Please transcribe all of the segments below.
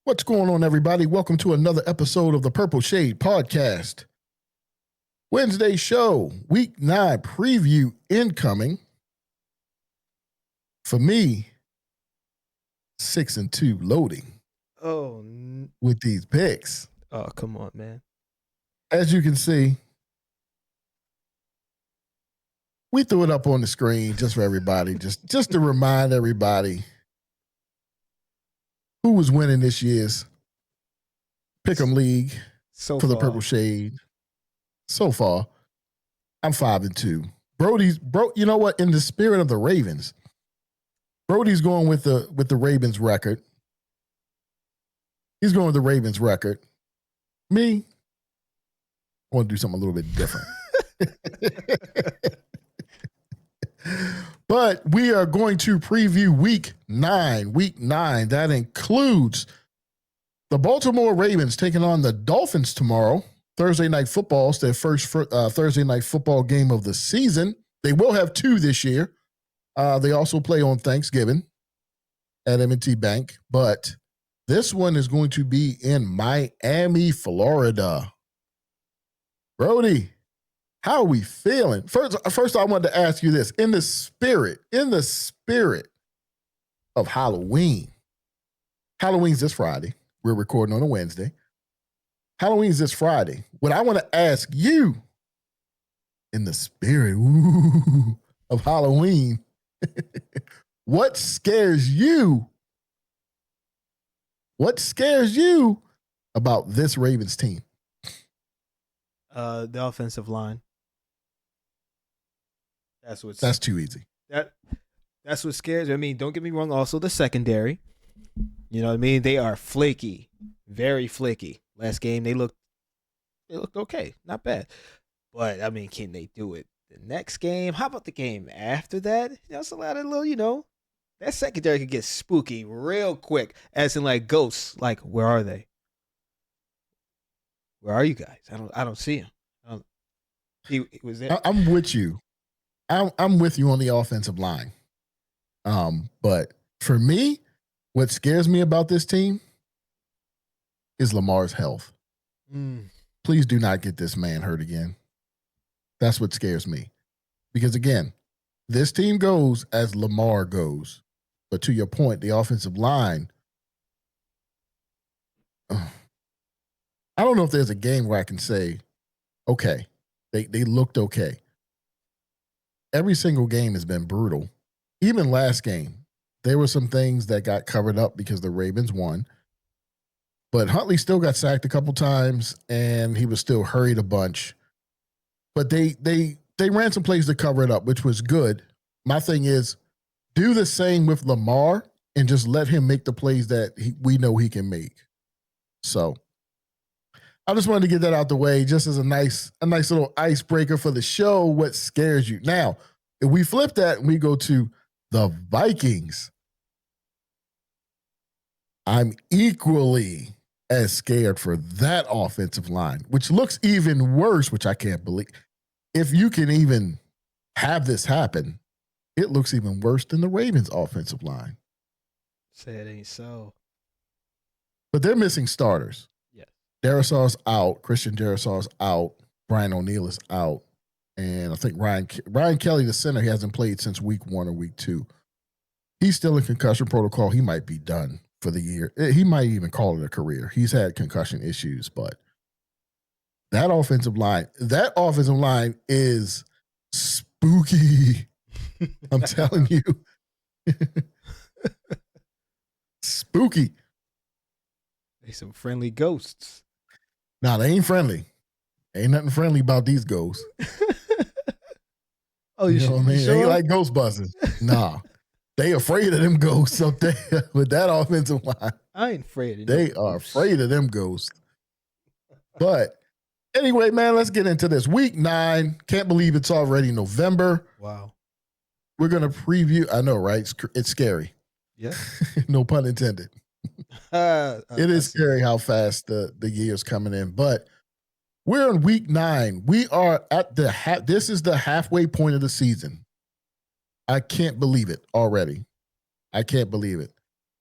What's going on, everybody? Welcome to another episode of the Purple Shade Podcast. Wednesday show, Week 9 preview incoming. For me, 6-2 loading. With these picks. Oh, come on, man. As you can see, we threw it up on the screen just for everybody, just to remind everybody who was winning this year's Pick'em League for the Purple Shade. So far, I'm 5-2. You know what? In the spirit of the Ravens, Brody's going with the Ravens record. He's going with the Ravens record. Me, I want to do something a little bit different. But we are going to preview Week 9. Week 9, that includes the Baltimore Ravens taking on the Dolphins tomorrow. Thursday Night Football. It's their first Thursday Night Football game of the season. They will have two this year. They also play on Thanksgiving at M&T Bank. But this one is going to be in Miami, Florida. Brody, how are we feeling? First, I wanted to ask you this. In the spirit of Halloween. Halloween's this Friday. We're recording on a Wednesday. Halloween's this Friday. What I want to ask you, in the spirit of Halloween, what scares you? What scares you about this Ravens team? The offensive line. That's too easy. That's what scares me. I mean, don't get me wrong. Also, the secondary. You know what I mean? They are flaky, very flaky. Last game they looked okay, not bad. But I mean, can they do it the next game? How about the game after that? It's a lot of little, that secondary could get spooky real quick, as in like ghosts. Like, where are they? Where are you guys? I don't see him. He was there. I'm with you. I'm with you on the offensive line. But for me, what scares me about this team is Lamar's health. Please do not get this man hurt again. That's what scares me. Because again, this team goes as Lamar goes. But to your point, the offensive line, I don't know if there's a game where I can say, okay, they looked okay. Every single game has been brutal. Even last game, there were some things that got covered up because the Ravens won. But Huntley still got sacked a couple times, and he was still hurried a bunch. But they ran some plays to cover it up, which was good. My thing is, do the same with Lamar and just let him make the plays that we know he can make. So I just wanted to get that out the way, just as a nice little icebreaker for the show. What scares you? Now, if we flip that and we go to the Vikings, I'm equally as scared for that offensive line, which looks even worse, which I can't believe. If you can even have this happen, it looks even worse than the Ravens' offensive line. Say it ain't so. But they're missing starters. Yeah. Darrisaw's out. Christian Darrisaw's out. Brian O'Neill is out. And I think Ryan Kelly, the center, he hasn't played since week 1 or week 2. He's still in concussion protocol. He might be done for the year. He might even call it a career. He's had concussion issues, but that offensive line is spooky. I'm telling you. Spooky. They some friendly ghosts. Nah, they ain't friendly. Ain't nothing friendly about these ghosts. Oh, you know what I mean? Sure? They ain't like Ghostbusters. Nah. They afraid of them ghosts up there with that offensive line. I ain't afraid of them. They are afraid of them ghosts. But anyway, man, let's get into this. Week 9. Can't believe it's already November. Wow. We're going to preview. I know, right? It's scary. Yeah. No pun intended. It is scary how fast the year's coming in. But we're in week 9. We are at this is the halfway point of the season. I can't believe it already. I can't believe it.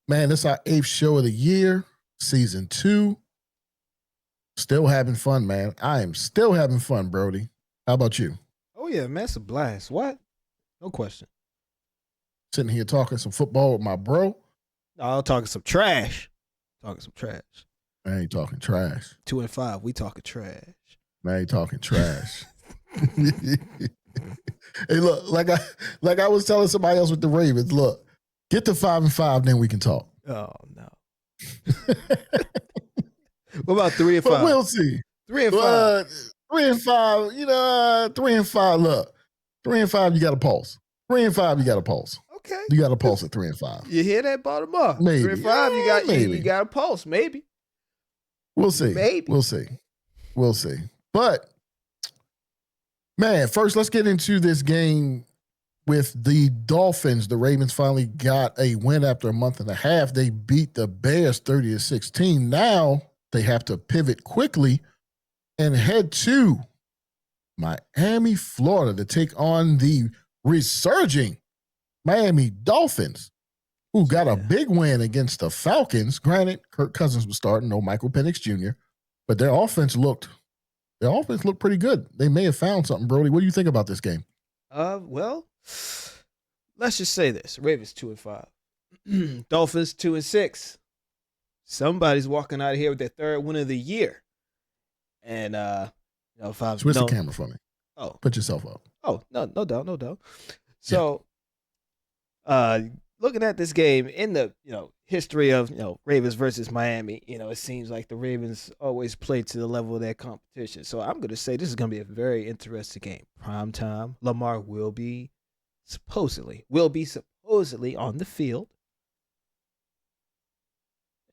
Man, this is our 8th show of the year. Season 2. Still having fun, man. I am still having fun, Brody. How about you? Oh yeah, man, it's a blast. What? No question. Sitting here talking some football with my bro. I'm talking some trash. Talking some trash. I ain't talking trash. 2-5. We talking trash. Man, I ain't talking trash. Hey, look, like I was telling somebody else with the Ravens, look, get to 5-5, then we can talk. Oh no. What about 3-5? But we'll see. 3-5. 3-5, 3-5. Look, 3-5, you got a pulse. 3-5, you got a pulse. Okay. You got a pulse at 3-5. You hear that, Baltimore? Maybe. 3-5, maybe. you got a pulse, maybe. We'll see. Maybe. We'll see. We'll see. But man, first let's get into this game with the Dolphins. The Ravens finally got a win after a month and a half. They beat the Bears 30-16. Now they have to pivot quickly and head to Miami, Florida to take on the resurging Miami Dolphins, who got a big win against the Falcons. Granted, Kirk Cousins was starting, no Michael Penix Jr., but their offense looked pretty good. They may have found something, Brody. What do you think about this game? Well, let's just say this: Ravens 2-5, Dolphins 2-6. Somebody's walking out of here with their third win of the year. And Switch the camera for me. Oh, put yourself up. Oh, no doubt. So, looking at this game in the history of Ravens versus Miami, it seems like the Ravens always play to the level of their competition. So I'm going to say this is going to be a very interesting game. Prime time. Lamar will be supposedly on the field.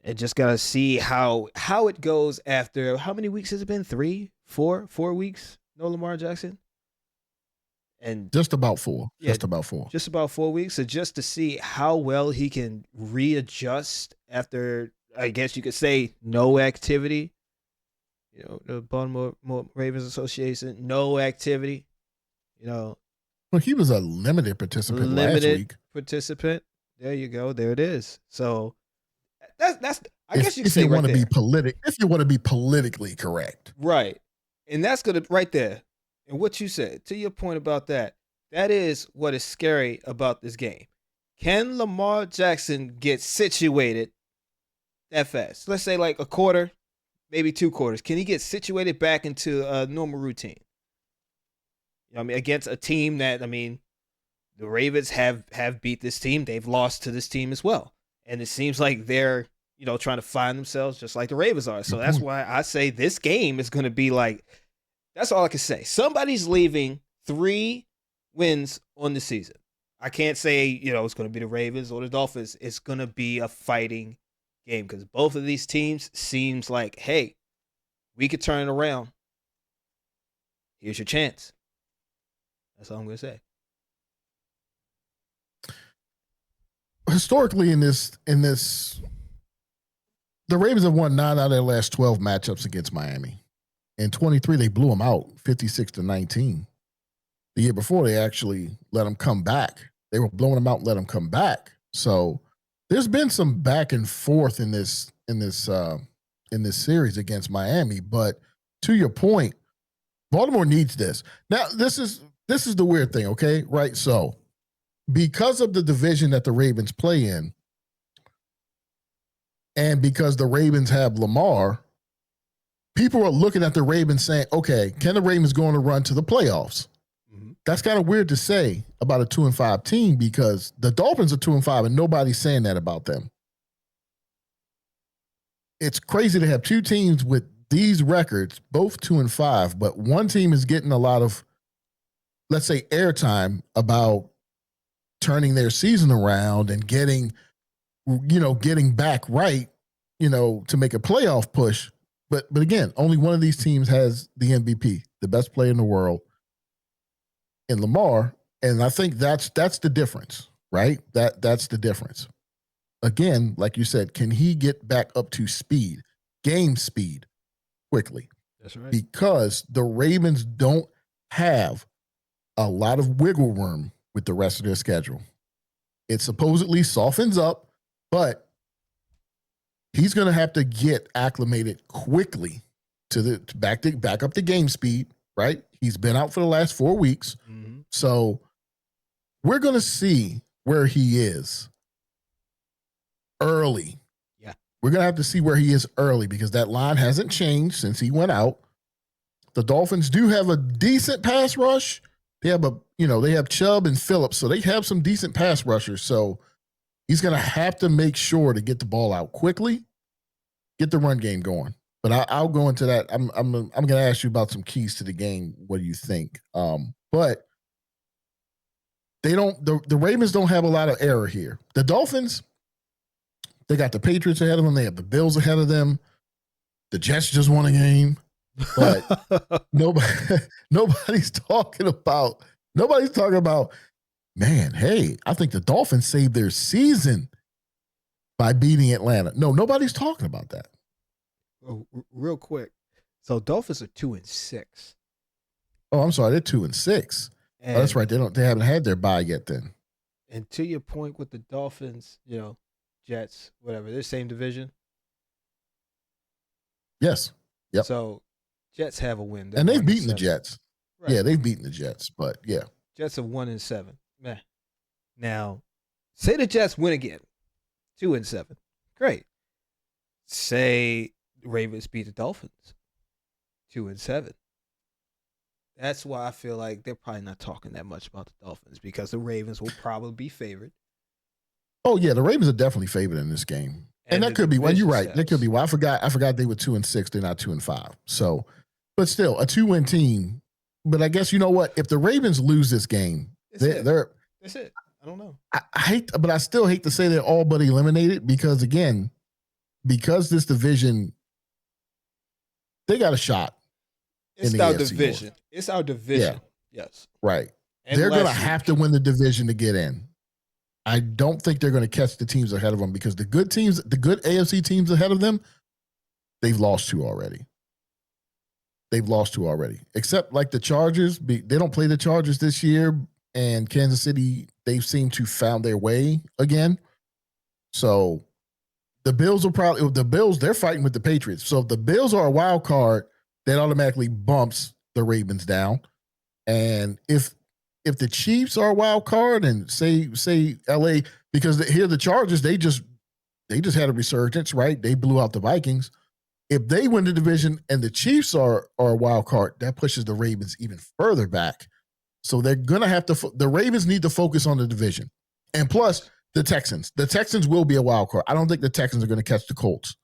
And just got to see how it goes after how many weeks has it been? 3, 4 weeks? No Lamar Jackson? And just about 4. Yeah, just about 4. Just about 4 weeks. So just to see how well he can readjust after, I guess you could say, no activity. The Baltimore Ravens Association, no activity. Well, he was a limited participant last week. Participant. There you go. There it is. So that's I guess you could if say you want right to there. be if you want to be politically correct. Right. And that's gonna right there. And what you said, to your point about that is what is scary about this game. Can Lamar Jackson get situated that fast? Let's say like a quarter, maybe 2 quarters. Can he get situated back into a normal routine? Against a team that, the Ravens have beat this team. They've lost to this team as well. And it seems like they're, trying to find themselves just like the Ravens are. So that's why I say this game is going to be like, that's all I can say. Somebody's leaving 3 wins on the season. I can't say, it's going to be the Ravens or the Dolphins. It's going to be a fighting game because both of these teams seems like, hey, we could turn it around. Here's your chance. That's all I'm going to say. Historically in this, the Ravens have won 9 out of their last 12 matchups against Miami. In 23, they blew them out 56-19. The year before, they actually let them come back. They were blowing them out and let them come back. So there's been some back and forth in this series against Miami. But to your point, Baltimore needs this. Now, this is the weird thing, okay? Right? So because of the division that the Ravens play in, and because the Ravens have Lamar, people are looking at the Ravens saying, okay, can the Ravens go on a run to the playoffs? Mm-hmm. That's kind of weird to say about a 2-5 team because the Dolphins are 2-5 and nobody's saying that about them. It's crazy to have 2 teams with these records, both 2-5, but one team is getting a lot of, let's say, airtime about turning their season around and getting back right, to make a playoff push. But again, only one of these teams has the MVP, the best player in the world, in Lamar. And I think that's the difference, right? That's the difference. Again, like you said, can he get back up to speed, game speed, quickly? That's right. Because the Ravens don't have a lot of wiggle room with the rest of their schedule. It supposedly softens up, but He's going to have to get acclimated quickly to the back up to game speed, right? He's been out for the last 4 weeks. Mm-hmm. So we're going to see where he is early. Yeah. We're going to have to see where he is early because that line hasn't changed since he went out. The Dolphins do have a decent pass rush. They have Chubb and Phillips, so they have some decent pass rushers. So he's going to have to make sure to get the ball out quickly, get the run game going. But I'll go into that. I'm going to ask you about some keys to the game. What do you think? But they don't. The Ravens don't have a lot of error here. The Dolphins, they got the Patriots ahead of them. They have the Bills ahead of them. The Jets just won a game, but nobody's talking about. Man, hey, I think the Dolphins saved their season by beating Atlanta. No, nobody's talking about that. Oh, real quick. So Dolphins are 2-6. Oh, I'm sorry, they're 2-6. Oh, that's right. They haven't had their bye yet then. And to your point with the Dolphins, Jets, whatever, they're same division. Yes. Yep. So Jets have a win. And they've beaten the Jets. Right. Yeah, they've beaten the Jets, but yeah. Jets are 1-7. Meh. Now, say the Jets win again. 2-7. Great. Say the Ravens beat the Dolphins. 2-7. That's why I feel like they're probably not talking that much about the Dolphins because the Ravens will probably be favored. Oh yeah, the Ravens are definitely favored in this game, and that could be. Well, you're right. That could be. Well, I forgot they were 2-6. They're not 2-5. So, but still, a 2-win team. But I guess you know what? If the Ravens lose this game, they're. That's it. I don't know. I hate, but I still hate to say they're all but eliminated because this division, they got a shot. It's our division. North. It's our division. Yeah. Yes. Right. They're going to have to win the division to get in. I don't think they're going to catch the teams ahead of them because the good AFC teams ahead of them, they've lost to already. Except like the Chargers. They don't play the Chargers this year, and Kansas City, they've seemed to found their way again. So the Bills they're fighting with the Patriots. So if the Bills are a wild card, that automatically bumps the Ravens down. And if the Chiefs are a wild card and say LA, because here the Chargers, they just had a resurgence, right? They blew out the Vikings. If they win the division and the Chiefs are a wild card, that pushes the Ravens even further back. So they're going to have to the Ravens need to focus on the division. And plus the Texans. The Texans will be a wild card. I don't think the Texans are going to catch the Colts.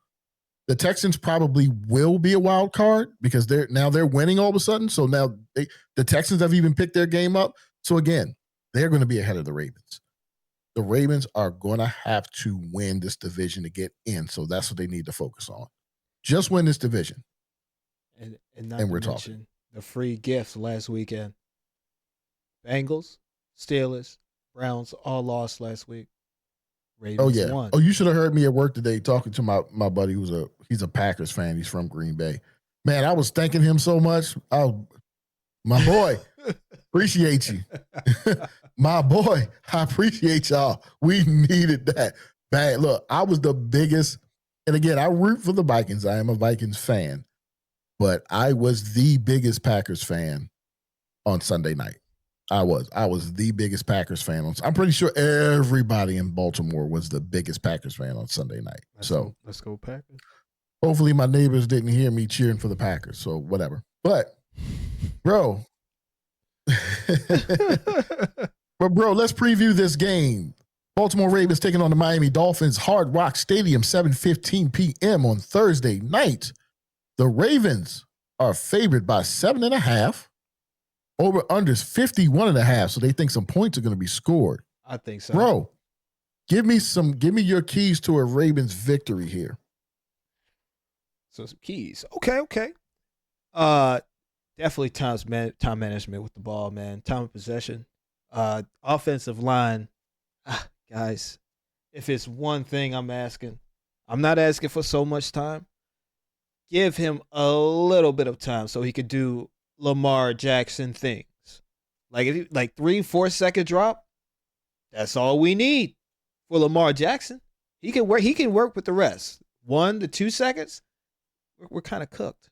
The Texans probably will be a wild card because they're winning all of a sudden. So now the Texans have even picked their game up. So again, they're going to be ahead of the Ravens. The Ravens are going to have to win this division to get in. So that's what they need to focus on. Just win this division. And we're talking the free gifts last weekend. Bengals, Steelers, Browns all lost last week. Ravens won. Oh, you should have heard me at work today talking to my buddy he's a Packers fan. He's from Green Bay. Man, I was thanking him so much. My boy, appreciate you. My boy, I appreciate y'all. We needed that. Bad. Look, I was the biggest, and again, I root for the Vikings. I am a Vikings fan, but I was the biggest Packers fan on Sunday night. I was the biggest Packers fan. I'm pretty sure everybody in Baltimore was the biggest Packers fan on Sunday night. Let's go Packers. Hopefully my neighbors didn't hear me cheering for the Packers. So whatever. But bro, let's preview this game. Baltimore Ravens taking on the Miami Dolphins, Hard Rock Stadium, 7:15 p.m. on Thursday night. The Ravens are favored by 7.5. Over unders 51.5, so they think some points are going to be scored. I think so. Bro, give me your keys to a Ravens victory here. So some keys. Okay. Definitely time management with the ball, man. Time of possession. Offensive line. Guys, if it's one thing I'm asking, I'm not asking for so much time. Give him a little bit of time so he could do Lamar Jackson things. Like 3-4 second drop, that's all we need for Lamar Jackson. He can work with the rest. 1 to 2 seconds, we're kind of cooked.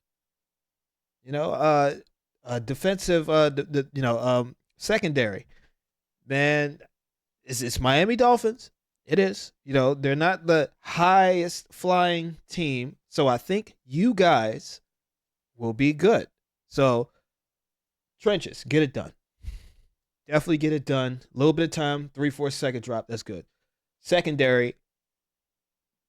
Defensive, secondary, man. It's Miami Dolphins. It is. They're not the highest flying team, so I think you guys will be good. So trenches, get it done. Definitely get it done. A little bit of time, 3-4 second drop. That's good. Secondary,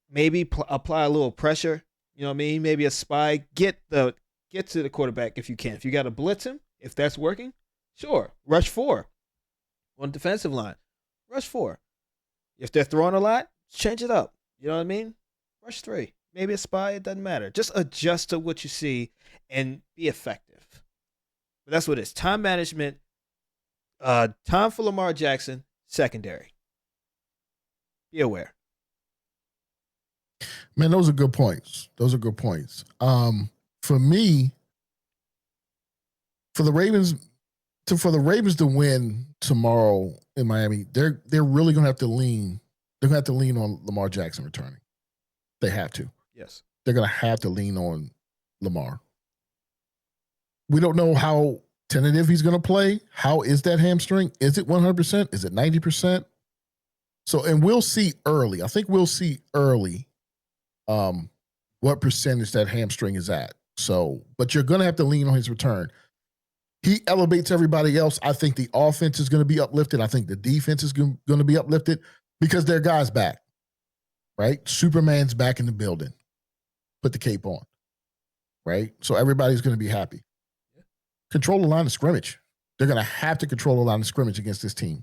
maybe apply a little pressure. You know what I mean? Maybe a spy. Get to the quarterback if you can. If you got to blitz him, if that's working, sure. Rush 4 on the defensive line. Rush 4. If they're throwing a lot, change it up. You know what I mean? Rush 3. Maybe a spy. It doesn't matter. Just adjust to what you see and be effective. But that's what it is. Time management. Time for Lamar Jackson. Secondary. Be aware. Man, those are good points. For me, for the Ravens to win tomorrow in Miami, they're really gonna have to lean. They're gonna have to lean on Lamar Jackson returning. They have to. Yes. They're gonna have to lean on Lamar. We don't know how tentative he's gonna play. How is that hamstring? Is it 100%? Is it 90%? So, and we'll see early. I think we'll see early what percentage that hamstring is at. So, but you're going to have to lean on his return. He elevates everybody else. I think the offense is going to be uplifted. I think the defense is going to be uplifted because their guy's back, right? Superman's back in the building. Put the cape on, right? So everybody's going to be happy. Control the line of scrimmage. They're going to have to control the line of scrimmage against this team.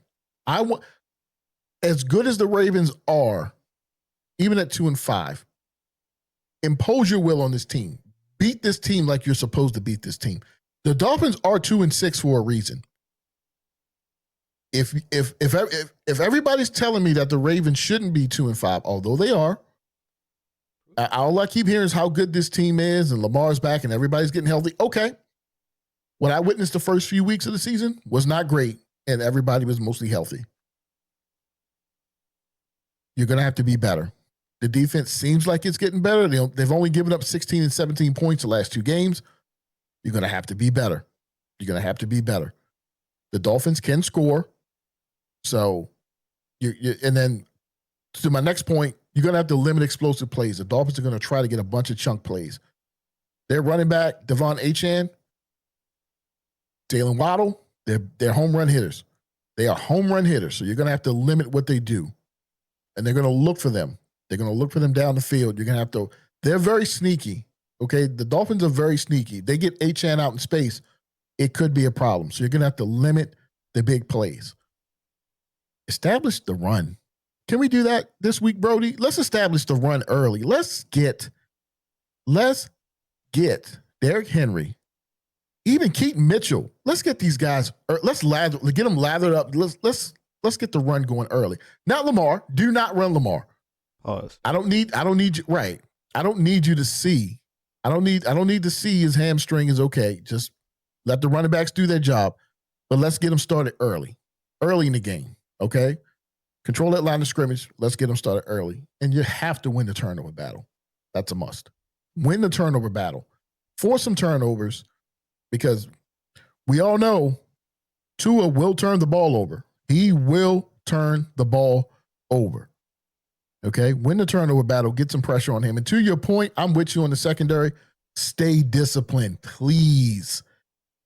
As good as the Ravens are, even at 2-5, impose your will on this team. Beat this team like you're supposed to beat this team. The Dolphins are 2-6 for a reason. If everybody's telling me that the Ravens shouldn't be 2-5, although they are, all I keep hearing is how good this team is and Lamar's back and everybody's getting healthy. Okay. What I witnessed the first few weeks of the season was not great and everybody was mostly healthy. You're going to have to be better. The defense seems like it's getting better. They've only given up 16 and 17 points the last 2 games. You're going to have to be better. The Dolphins can score. So, and then to my next point, you're going to have to limit explosive plays. The Dolphins are going to try to get a bunch of chunk plays. Their running back, Devon Achane, Jalen Waddle, they're home run hitters. They are home run hitters. So you're going to have to limit what they do. And they're going to look for them. They're going to look for them down the field. You're going to have to – they're very sneaky, okay? The Dolphins are very sneaky. They get Achane out in space, it could be a problem. So you're going to have to limit the big plays. Establish the run. Can we do that this week, Brody? Let's establish the run early. Let's get Derrick Henry, even Keaton Mitchell. Let's get these guys – get them lathered up. Let's get the run going early. Not Lamar. Do not run Lamar. Pause. I don't need you. Right. I don't need you to see. I don't need to see his hamstring is okay. Just let the running backs do their job. But let's get them started early in the game. Okay. Control that line of scrimmage. Let's get them started early. And you have to win the turnover battle. That's a must. Win the turnover battle. Force some turnovers because we all know Tua will turn the ball over. He will turn the ball over. Okay? Win the turnover battle. Get some pressure on him. And to your point, I'm with you on the secondary. Stay disciplined. Please.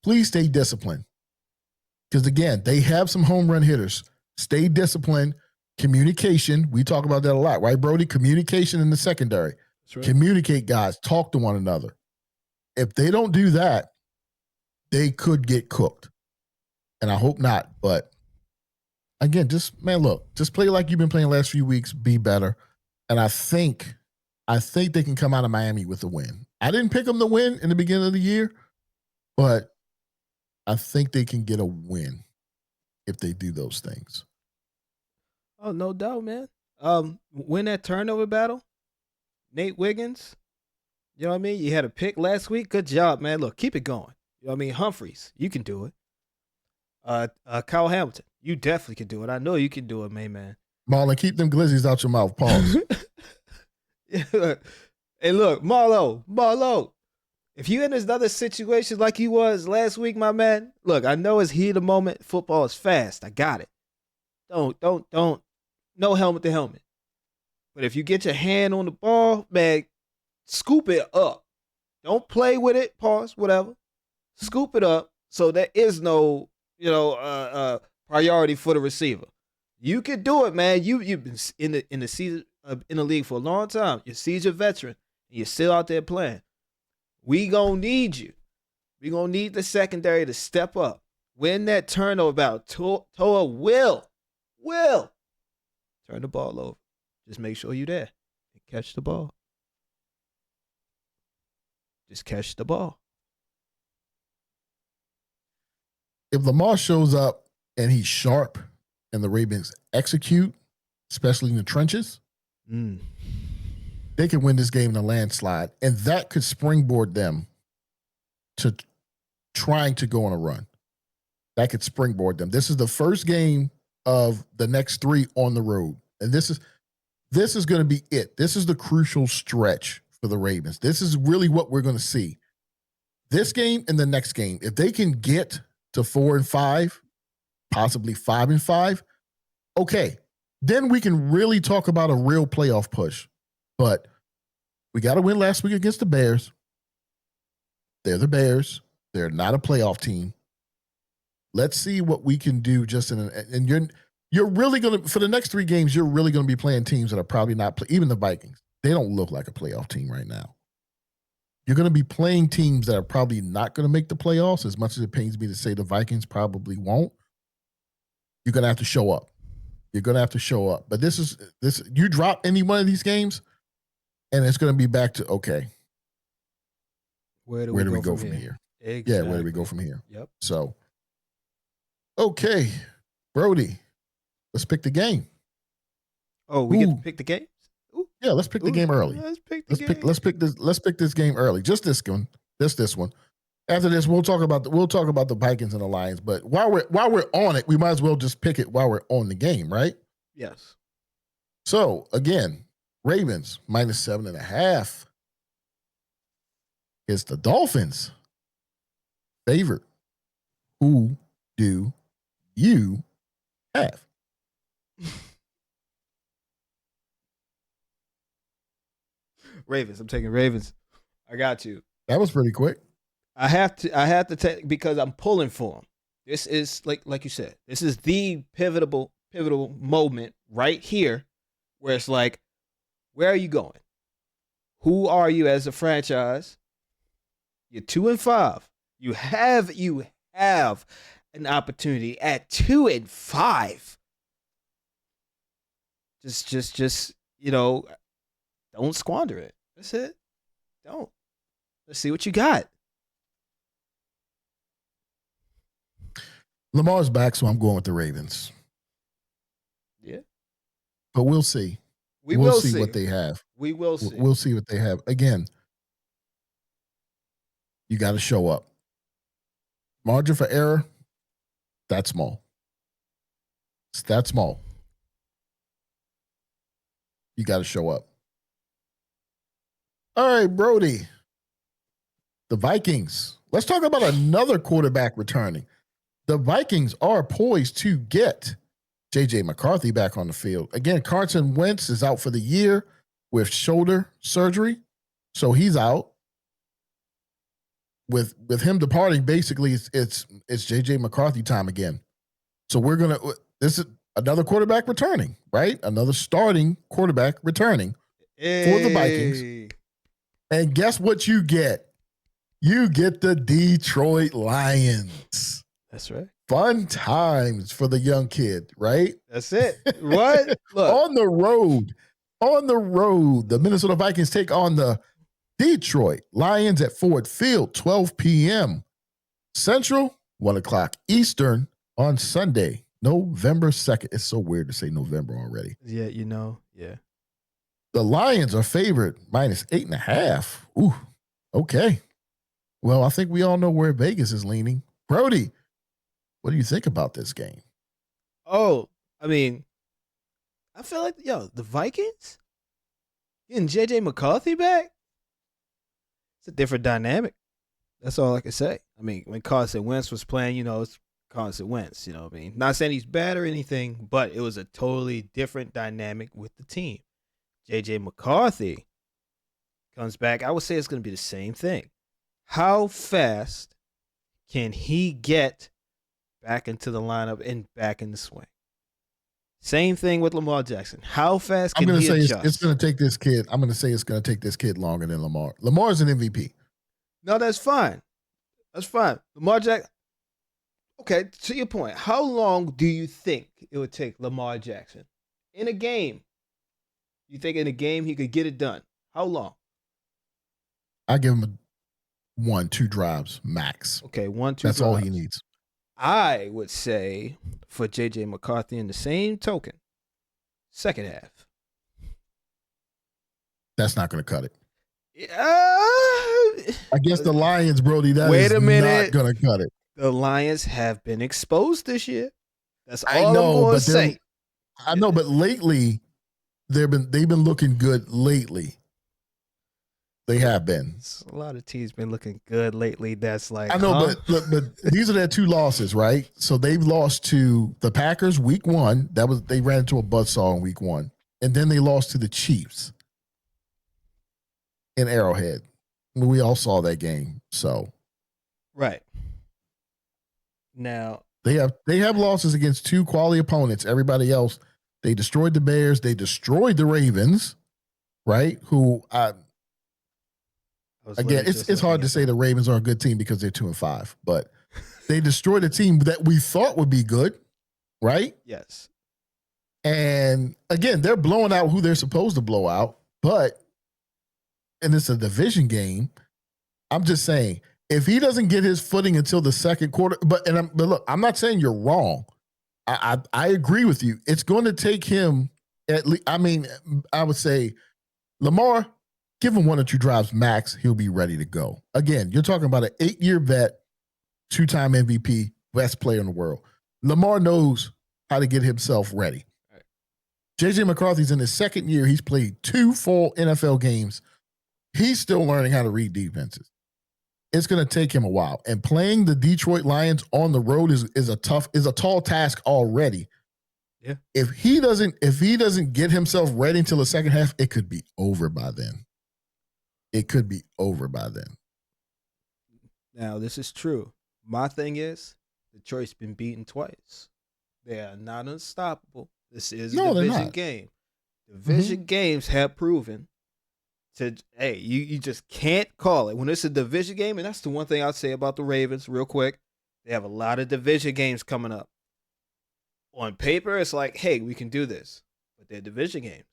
Please stay disciplined. Because, again, they have some home run hitters. Stay disciplined. Communication. We talk about that a lot, right, Brody? Communication in the secondary. That's right. Communicate, guys. Talk to one another. If they don't do that, they could get cooked. And I hope not, but again, just play like you've been playing the last few weeks, be better. And I think they can come out of Miami with a win. I didn't pick them to win in the beginning of the year, but I think they can get a win if they do those things. Oh, no doubt, man. Win that turnover battle. Nate Wiggins, you know what I mean? You had a pick last week. Good job, man. Look, keep it going. You know what I mean? Humphreys, you can do it. Kyle Hamilton, you definitely can do it. I know you can do it, man. Marlon, keep them glizzies out your mouth. Pause. Yeah, Hey, look, Marlo. If you in another situation like you was last week, my man, look, I know it's heat of the moment. Football is fast. I got it. Don't. No helmet to helmet. But if you get your hand on the ball, man, scoop it up. Don't play with it. Pause. Whatever. Scoop it up so there is no, priority for the receiver. You can do it, man. You've been in the season in the league for a long time. You're a seasoned veteran, and you're still out there playing. We gonna need you. We gonna need the secondary to step up, win that turnover battle. Toa will turn the ball over. Just make sure you're there and catch the ball. Just catch the ball. If Lamar shows up and he's sharp and the Ravens execute, especially in the trenches, they can win this game in a landslide. And that could springboard them to trying to go on a run. That could springboard them. This is the first game of the next 3 on the road. And this is going to be it. This is the crucial stretch for the Ravens. This is really what we're going to see. This game and the next game, if they can get to 4-5, possibly 5-5, okay, then we can really talk about a real playoff push. But we got to win last week against the Bears. They're the Bears. They're not a playoff team. Let's see what we can do just and you're really going to, for the next 3 games, you're really going to be playing teams that are probably not, even the Vikings. They don't look like a playoff team right now. You're going to be playing teams that are probably not going to make the playoffs, as much as it pains me to say the Vikings probably won't. You're going to have to show up. You're going to have to show up. But this, you drop any one of these games, and it's going to be back to, okay, where do we go from here? Exactly. Yeah, where do we go from here? Yep. So, okay, Brody, let's pick the game. Oh, we get to pick the games? Ooh. Yeah, let's pick the game early. Let's pick the game. Let's pick this game early. Just this one. This one. After this, we'll talk about the Vikings and the Lions. But while we're on it, we might as well just pick it while we're on the game, right? Yes. So again, Ravens -7.5. It's the Dolphins. Favorite. Who do you have? Ravens. I'm taking Ravens. I got you. That was pretty quick. I have to take, because I'm pulling for them. This is like you said. This is the pivotal moment right here, where it's like, where are you going? Who are you as a franchise? You're 2-5. You have an opportunity at 2-5. Just don't squander it. That's it. Don't. Let's see what you got. Lamar's back, so I'm going with the Ravens. Yeah. But we'll see. We'll see what they have. We will see. We'll see what they have. Again, you got to show up. Margin for error, that's small. It's that small. You got to show up. All right, Brody. The Vikings. Let's talk about another quarterback returning. The Vikings are poised to get J.J. McCarthy back on the field. Again, Carson Wentz is out for the year with shoulder surgery, so he's out. With him departing, basically it's J.J. McCarthy time again. So this is another quarterback returning, right? Another starting quarterback returning for the Vikings. And guess what you get? You get the Detroit Lions. That's right. Fun times for the young kid, right? That's it. What? Look. On the road, the Minnesota Vikings take on the Detroit Lions at Ford Field, 12 p.m. Central, 1 o'clock Eastern on Sunday, November 2nd. It's so weird to say November already. Yeah, yeah. The Lions are favored -8.5. Ooh, okay. Well, I think we all know where Vegas is leaning. Brody, what do you think about this game? Oh, I mean, I feel like, the Vikings getting J.J. McCarthy back? It's a different dynamic. That's all I can say. I mean, when Carson Wentz was playing, it's Carson Wentz. You know what I mean? Not saying he's bad or anything, but it was a totally different dynamic with the team. JJ McCarthy comes back. I would say it's going to be the same thing. How fast can he get back into the lineup and back in the swing? Same thing with Lamar Jackson. How fast can he adjust? It's going to take this kid. I'm going to say it's going to take this kid longer than Lamar. Lamar's an MVP. No, that's fine. That's fine. Lamar Jackson. Okay, to your point, how long do you think it would take Lamar Jackson in a game? You think in a game he could get it done? How long? I give him 1-2 drives max. Okay, 1-2 That's drives. all he needs. I would say for JJ McCarthy in the same token, second half. That's not going to cut it. I guess the Lions, Brody, that is not going to cut it. The Lions have been exposed this year. That's all I'm going to say. I know, but lately they've been looking good lately. They have been. A lot of teams been looking good lately. That's like I know, but these are their 2 losses, right? So they've lost to the Packers week 1. They ran into a buzzsaw in week 1, and then they lost to the Chiefs in Arrowhead. We all saw that game. So right now they have losses against 2 quality opponents. Everybody else, they destroyed the Bears. They destroyed the Ravens, right? Who again, it's hard to say the Ravens are a good team because they're 2-5, but they destroyed a team that we thought would be good, right? Yes. And again, they're blowing out who they're supposed to blow out, and it's a division game. I'm just saying, if he doesn't get his footing until the second quarter, but look, I'm not saying you're wrong. I agree with you. It's going to take him at least. I mean, I would say Lamar. Give him 1 or 2 drives max, he'll be ready to go. Again, you're talking about an 8-year vet, 2-time MVP, best player in the world. Lamar knows how to get himself ready. Right. JJ McCarthy's in his second year. He's played 2 full NFL games. He's still learning how to read defenses. It's going to take him a while. And playing the Detroit Lions on the road is a tall task already. Yeah. If he doesn't get himself ready until the second half, it could be over by then. It could be over by then. Now, this is true. My thing is, Detroit's been beaten twice. They are not unstoppable. This is a division game. Division games have proven you just can't call it. When it's a division game, and that's the one thing I'll say about the Ravens real quick, they have a lot of division games coming up. On paper, it's like, hey, we can do this. But they're division games.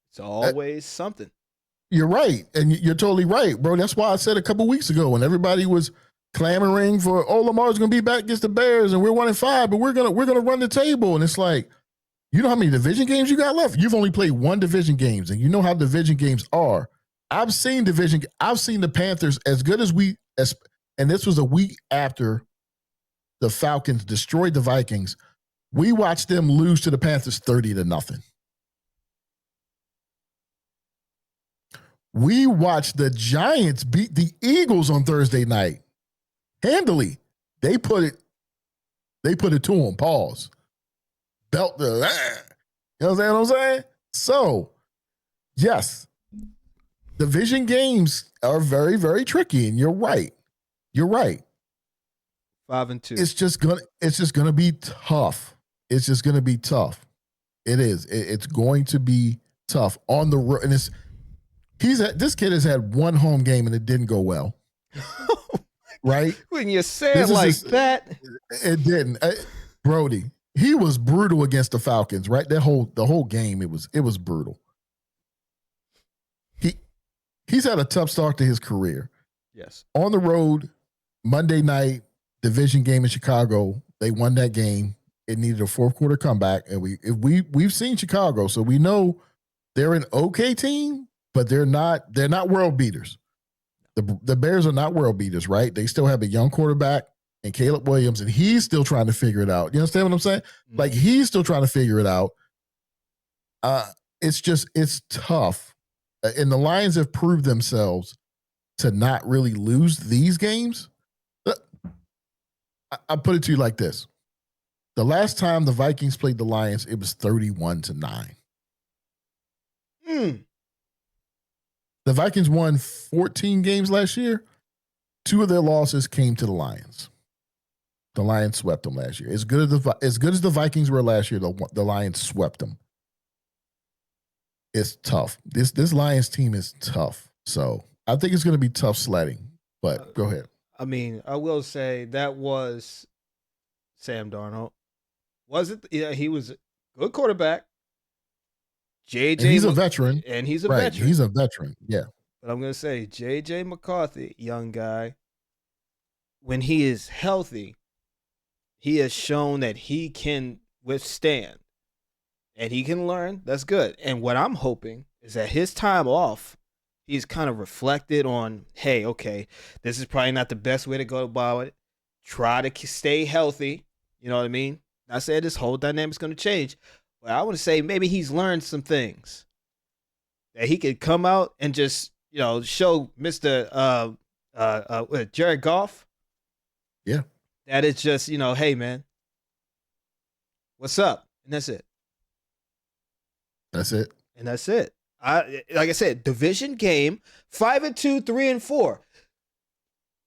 It's always something. You're right, and you're totally right, bro. That's why I said a couple weeks ago when everybody was clamoring for, Lamar's going to be back against the Bears, and we're 1-5, but we're gonna run the table. And it's like, you know how many division games you got left? You've only played 1 division games, and you know how division games are. I've seen the Panthers as good as and this was a week after the Falcons destroyed the Vikings. We watched them lose to the Panthers 30-0. We watched the Giants beat the Eagles on Thursday night. Handily. They put it to them. Pause. Belt the, you know what I'm saying? So, yes, division games are very, very tricky, and you're right. 5-2. It's just gonna be tough. It's just gonna be tough. It is. It's going to be tough on the road, and this kid has had 1 home game and it didn't go well. Right? When you say it like that. It didn't. Brody, he was brutal against the Falcons, right? The whole game, it was brutal. He's had a tough start to his career. Yes. On the road, Monday night, division game in Chicago, they won that game. It needed a 4th quarter comeback, and we've seen Chicago, so we know they're an okay team, but they're not world beaters. The Bears are not world beaters, right? They still have a young quarterback and Caleb Williams, and he's still trying to figure it out. You understand what I'm saying? Mm-hmm. Like, he's still trying to figure it out. It's tough. And the Lions have proved themselves to not really lose these games, I'll put it to you like this. The last time the Vikings played the Lions, it was 31-9. The Vikings won 14 games last year. 2 of their losses came to the Lions. The Lions swept them last year. As good as the Vikings were last year, the Lions swept them. It's tough. This Lions team is tough. So I think it's going to be tough sledding. But go ahead. I mean, I will say that was Sam Darnold. Was it? Yeah, he was a good quarterback. JJ, and he's a veteran, and he's a right, veteran. He's a veteran. Yeah. But I'm gonna say JJ McCarthy, young guy. When he is healthy, he has shown that he can withstand, and he can learn. That's good. And what I'm hoping is that his time off, he's kind of reflected on, hey, okay, this is probably not the best way to go about it. Try to stay healthy. You know what I mean? Not saying this whole dynamic's going to change, but I want to say maybe he's learned some things that he could come out and just, show Mr. Jared Goff. Yeah. That it's just, hey, man, what's up? And that's it. That's it. And that's it. Like I said, division game, 5-2, 3-4.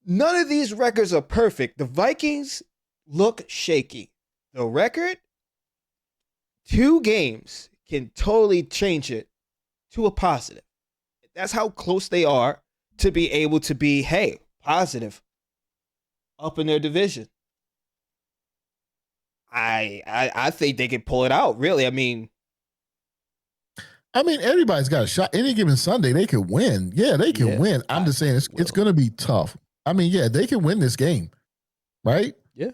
None of these records are perfect. The Vikings look shaky. The record, 2 games can totally change it to a positive. That's how close they are to be able to be, hey, positive up in their division. I think they can pull it out, really. I mean, everybody's got a shot. Any given Sunday, they could win. Yeah, they can win. I'm just saying it's going to be tough. I mean, yeah, they can win this game, right? Yeah.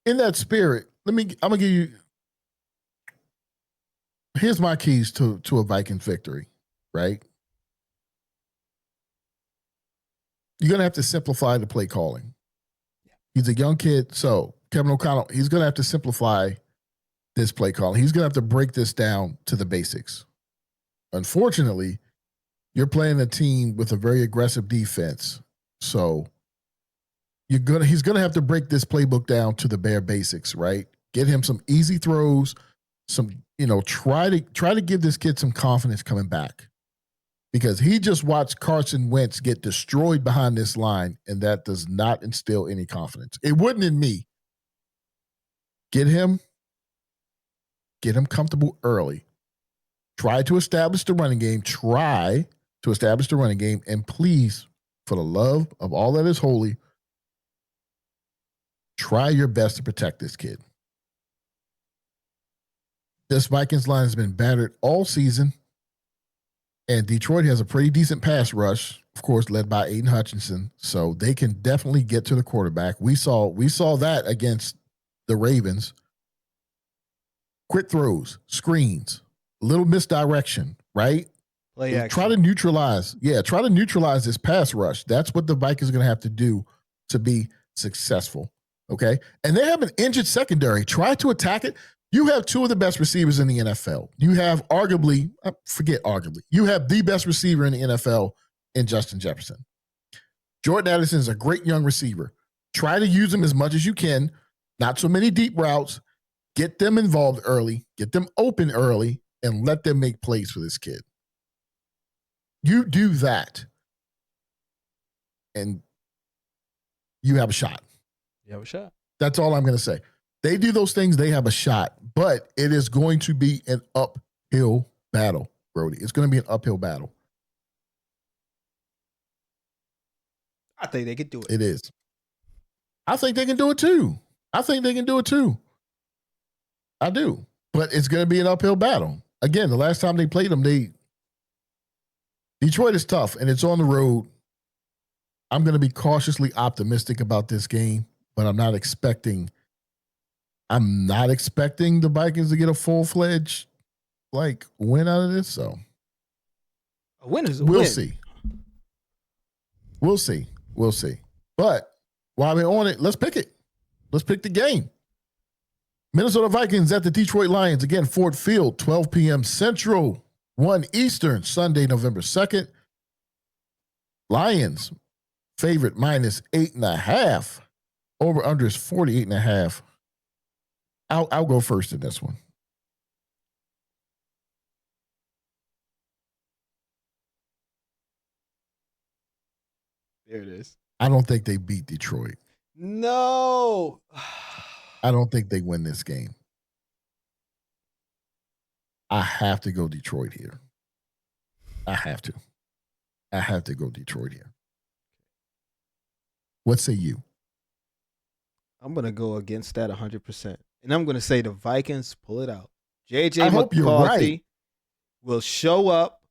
In that spirit, I'm going to give you, here's my keys to a Vikings victory, right? You're going to have to simplify the play calling. He's a young kid, so Kevin O'Connell, he's going to have to simplify this play calling. He's going to have to break this down to the basics. Unfortunately, you're playing a team with a very aggressive defense, so he's gonna have to break this playbook down to the bare basics, right? Get him some easy throws, try to give this kid some confidence coming back, because he just watched Carson Wentz get destroyed behind this line, and that does not instill any confidence. It wouldn't in me. Get him comfortable early. Try to establish the running game. And please, for the love of all that is holy, try your best to protect this kid. This Vikings line has been battered all season, and Detroit has a pretty decent pass rush, of course, led by Aiden Hutchinson, so they can definitely get to the quarterback. We saw that against the Ravens. Quick throws, screens, a little misdirection, right? Try to neutralize this pass rush. That's what the Vikings are going to have to do to be successful, okay? And they have an injured secondary. Try to attack it. You have 2 of the best receivers in the NFL. You have you have the best receiver in the NFL in Justin Jefferson. Jordan Addison is a great young receiver. Try to use him as much as you can. Not so many deep routes. Get them involved early. Get them open early, and let them make plays for this kid. You do that, and you have a shot. You have a shot. That's all I'm going to say. They do those things, they have a shot, but it is going to be an uphill battle, Brody. It's going to be an uphill battle. I think they could do it. It is. I think they can do it too. I do. But it's going to be an uphill battle. Again, the last time they played them, Detroit is tough, and it's on the road. I'm going to be cautiously optimistic about this game, but I'm not expecting the Vikings to get a full-fledged win out of this. So a win is a win. We'll see. But while we're on it, let's pick it. Let's pick the game. Minnesota Vikings at the Detroit Lions. Again, Ford Field, 12 p.m. Central, 1 Eastern, Sunday, November 2nd. Lions favorite -8.5. Over under is 48.5. I'll go first in this one. There it is. I don't think they beat Detroit. No. I don't think they win this game. I have to go Detroit here. I have to go Detroit here. What say you? I'm going to go against that 100%. And I'm going to say the Vikings pull it out. J.J. I hope you're McCarthy right. will show up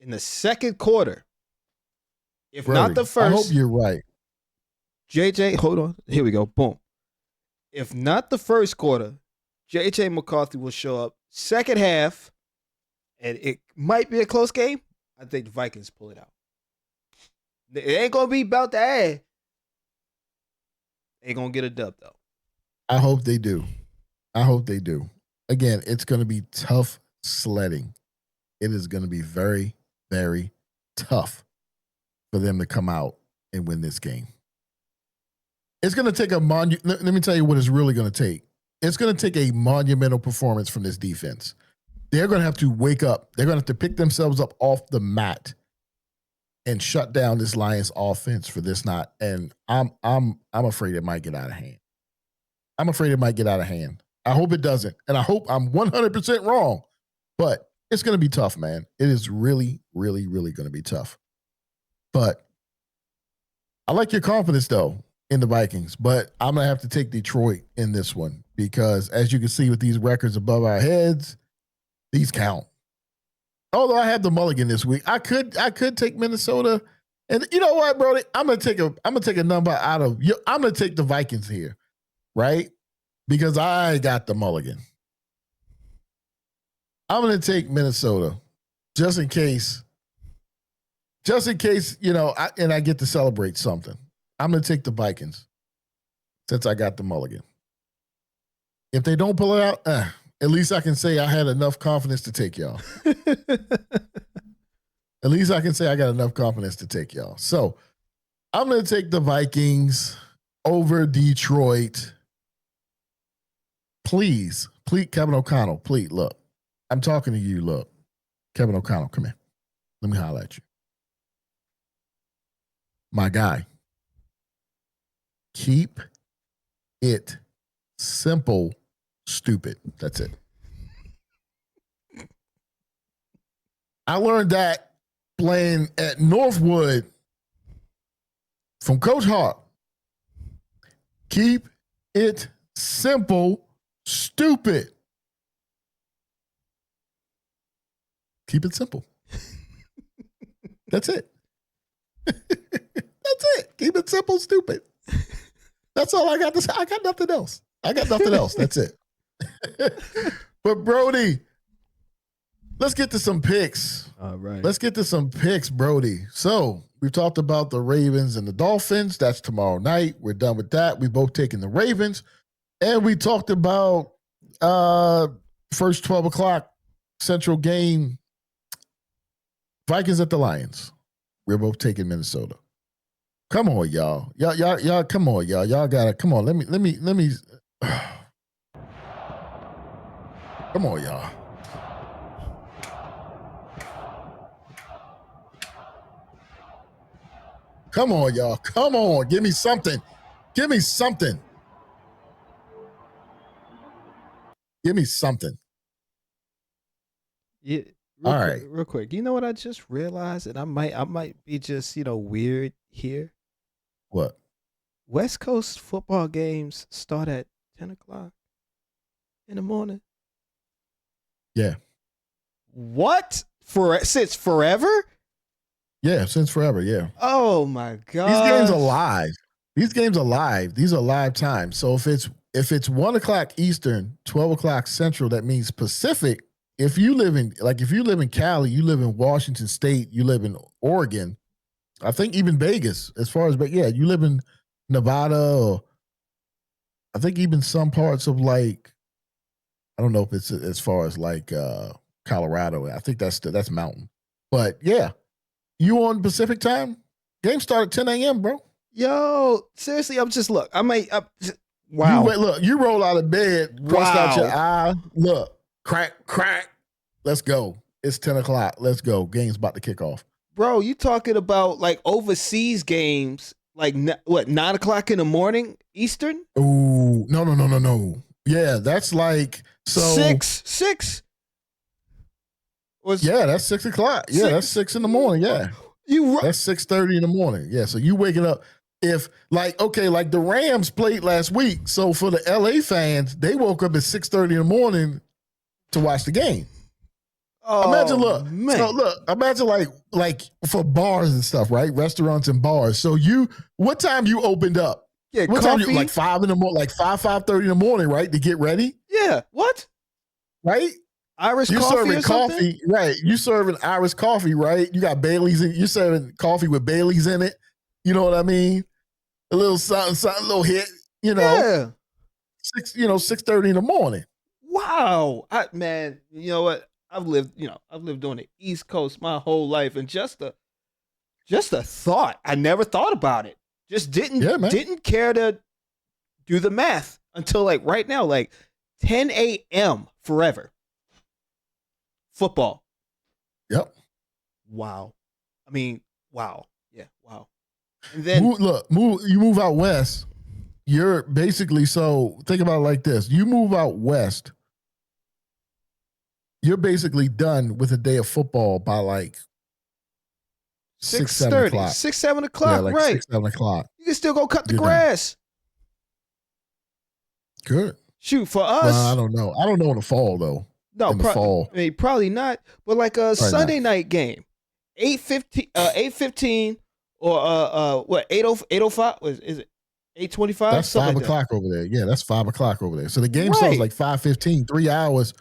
in the second quarter. If Brody, not the first. I hope you're right. J.J., hold on. Here we go. Boom. If not the first quarter, J.J. McCarthy will show up second half, and it might be a close game. I think the Vikings pull it out. It ain't going to be about the ad. They going to get a dub, though. I hope they do. Again, it's going to be tough sledding. It is going to be very, very tough for them to come out and win this game. It's going to take let me tell you what it's really going to take. It's going to take a monumental performance from this defense. They're going to have to wake up. They're going to have to pick themselves up off the mat and shut down this Lions offense for this not. And I'm afraid it might get out of hand. I hope it doesn't. And I hope I'm 100% wrong. But it's going to be tough, man. It is really, really, really going to be tough. But I like your confidence, though, in the Vikings. But I'm going to have to take Detroit in this one because, as you can see with these records above our heads, these count. Although I have the mulligan this week, I could take Minnesota, and you know what, Brody? I'm gonna take a number out of you. I'm gonna take the Vikings here, right? Because I got the mulligan. I'm gonna take Minnesota, just in case. I get to celebrate something. I'm gonna take the Vikings since I got the mulligan. If they don't pull it out, at least I can say I had enough confidence to take y'all. At least I can say I got enough confidence to take y'all. So I'm going to take the Vikings over Detroit. Please, Kevin O'Connell, please, look. I'm talking to you, look. Kevin O'Connell, come here. Let me holler at you. My guy, keep it simple, stupid. That's it. I learned that playing at Northwood from Coach Hart. Keep it simple, stupid. Keep it simple. That's it. That's it. Keep it simple, stupid. That's all I got to say. I got nothing else. That's it. But Brody, let's get to some picks. All right. Let's get to some picks, Brody. So we've talked about the Ravens and the Dolphins. That's tomorrow night. We're done with that. We both taking the Ravens. And we talked about first 12 o'clock Central game, Vikings at the Lions. We're both taking Minnesota. Come on, y'all. Y'all, come on, y'all. Y'all gotta come on. Let me come on, y'all. Come on, y'all. Come on. Give me something. Give me something. Give me something. Yeah. Real quick. You know what I just realized? And I might be just, weird here. What? West Coast football games start at 10 o'clock in the morning. Yeah. What? Since forever? Yeah, since forever, yeah. Oh my God. These games are live. These are live times. So if it's 1 o'clock Eastern, 12 o'clock Central, that means Pacific. If you live in Cali, you live in Washington State, you live in Oregon, I think even Vegas, you live in Nevada, or I think even some parts of I don't know if it's as far as Colorado. I think that's mountain. But yeah, you on Pacific time? Game started 10 a.m., bro. Yo, seriously, You wow. look, you roll out of bed, crossed out your eye. Look, crack. Let's go. It's 10 o'clock. Let's go. Game's about to kick off. Bro, you talking about like overseas games, like 9 o'clock in the morning Eastern? Ooh, no. Yeah, that's like so 6. Yeah, that's 6 o'clock. Yeah, that's 6 in the morning. Yeah. That's 6:30 in the morning. Yeah. So you waking up. If like the Rams played last week. So for the LA fans, they woke up at 6:30 in the morning to watch the game. Oh, imagine man. So imagine like for bars and stuff, right? Restaurants and bars. So what time you opened up? Yeah, what coffee? time you like 5 in the morning, like 5:30 in the morning, right? To get ready? Yeah. What? Right? Irish you coffee serving or coffee, something? right? You serving Irish coffee, right? You got Bailey's you serving coffee with Bailey's in it. You know what I mean? A little something, a little hit, Yeah. 6:30 in the morning. Wow. Man, you know what? I've lived on the East Coast my whole life, and just a thought. I never thought about it. Just didn't care to do the math until like right now, like 10 a.m. forever. Football. Yep. Wow. I mean, wow. Yeah, wow. And then you move out west. You're basically, so think about it like this. You move out west, you're basically done with a day of football by like 6, 7 o'clock. 6, 7 o'clock, yeah, like right. 6, 7 o'clock. You can still go cut the grass. Good. Shoot, for us. Well, I don't know. I don't know in the fall, though. No, in the fall. I mean, probably not. But like a Sunday night game, 8:15 or what, 8:05? Is it 8:25? That's 5 o'clock over there. Yeah, that's 5 o'clock over there. So the game starts like 5:15, 3 hours.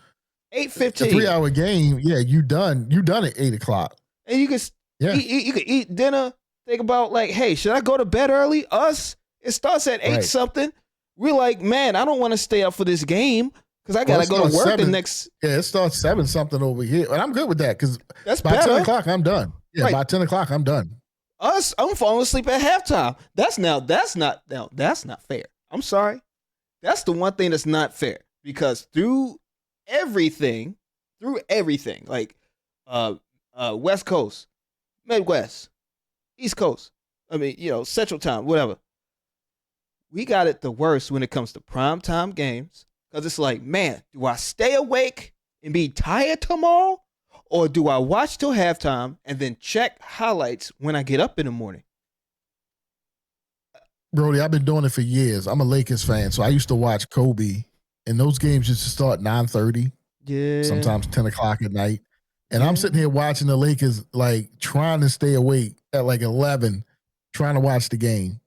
8:15. A 3-hour game. Yeah, you done at 8 o'clock. And you can you can eat dinner. Think about like, hey, should I go to bed early? It starts at 8 something. We're like, man, I don't want to stay up for this game because I gotta go to work the next. Yeah, it starts 7 something over here, and I'm good with that because by better. 10 o'clock I'm done. Yeah, by 10 o'clock I'm done. I'm falling asleep at halftime. That's not fair. I'm sorry. That's the one thing that's not fair because through everything, like West Coast, Midwest, East Coast, I mean, Central Time, whatever. We got it the worst when it comes to primetime games because it's like, man, do I stay awake and be tired tomorrow? Or do I watch till halftime and then check highlights when I get up in the morning? Brody, I've been doing it for years. I'm a Lakers fan, so I used to watch Kobe, and those games used to start 9:30, sometimes 10 o'clock at night. And I'm sitting here watching the Lakers, like trying to stay awake at like 11, trying to watch the game.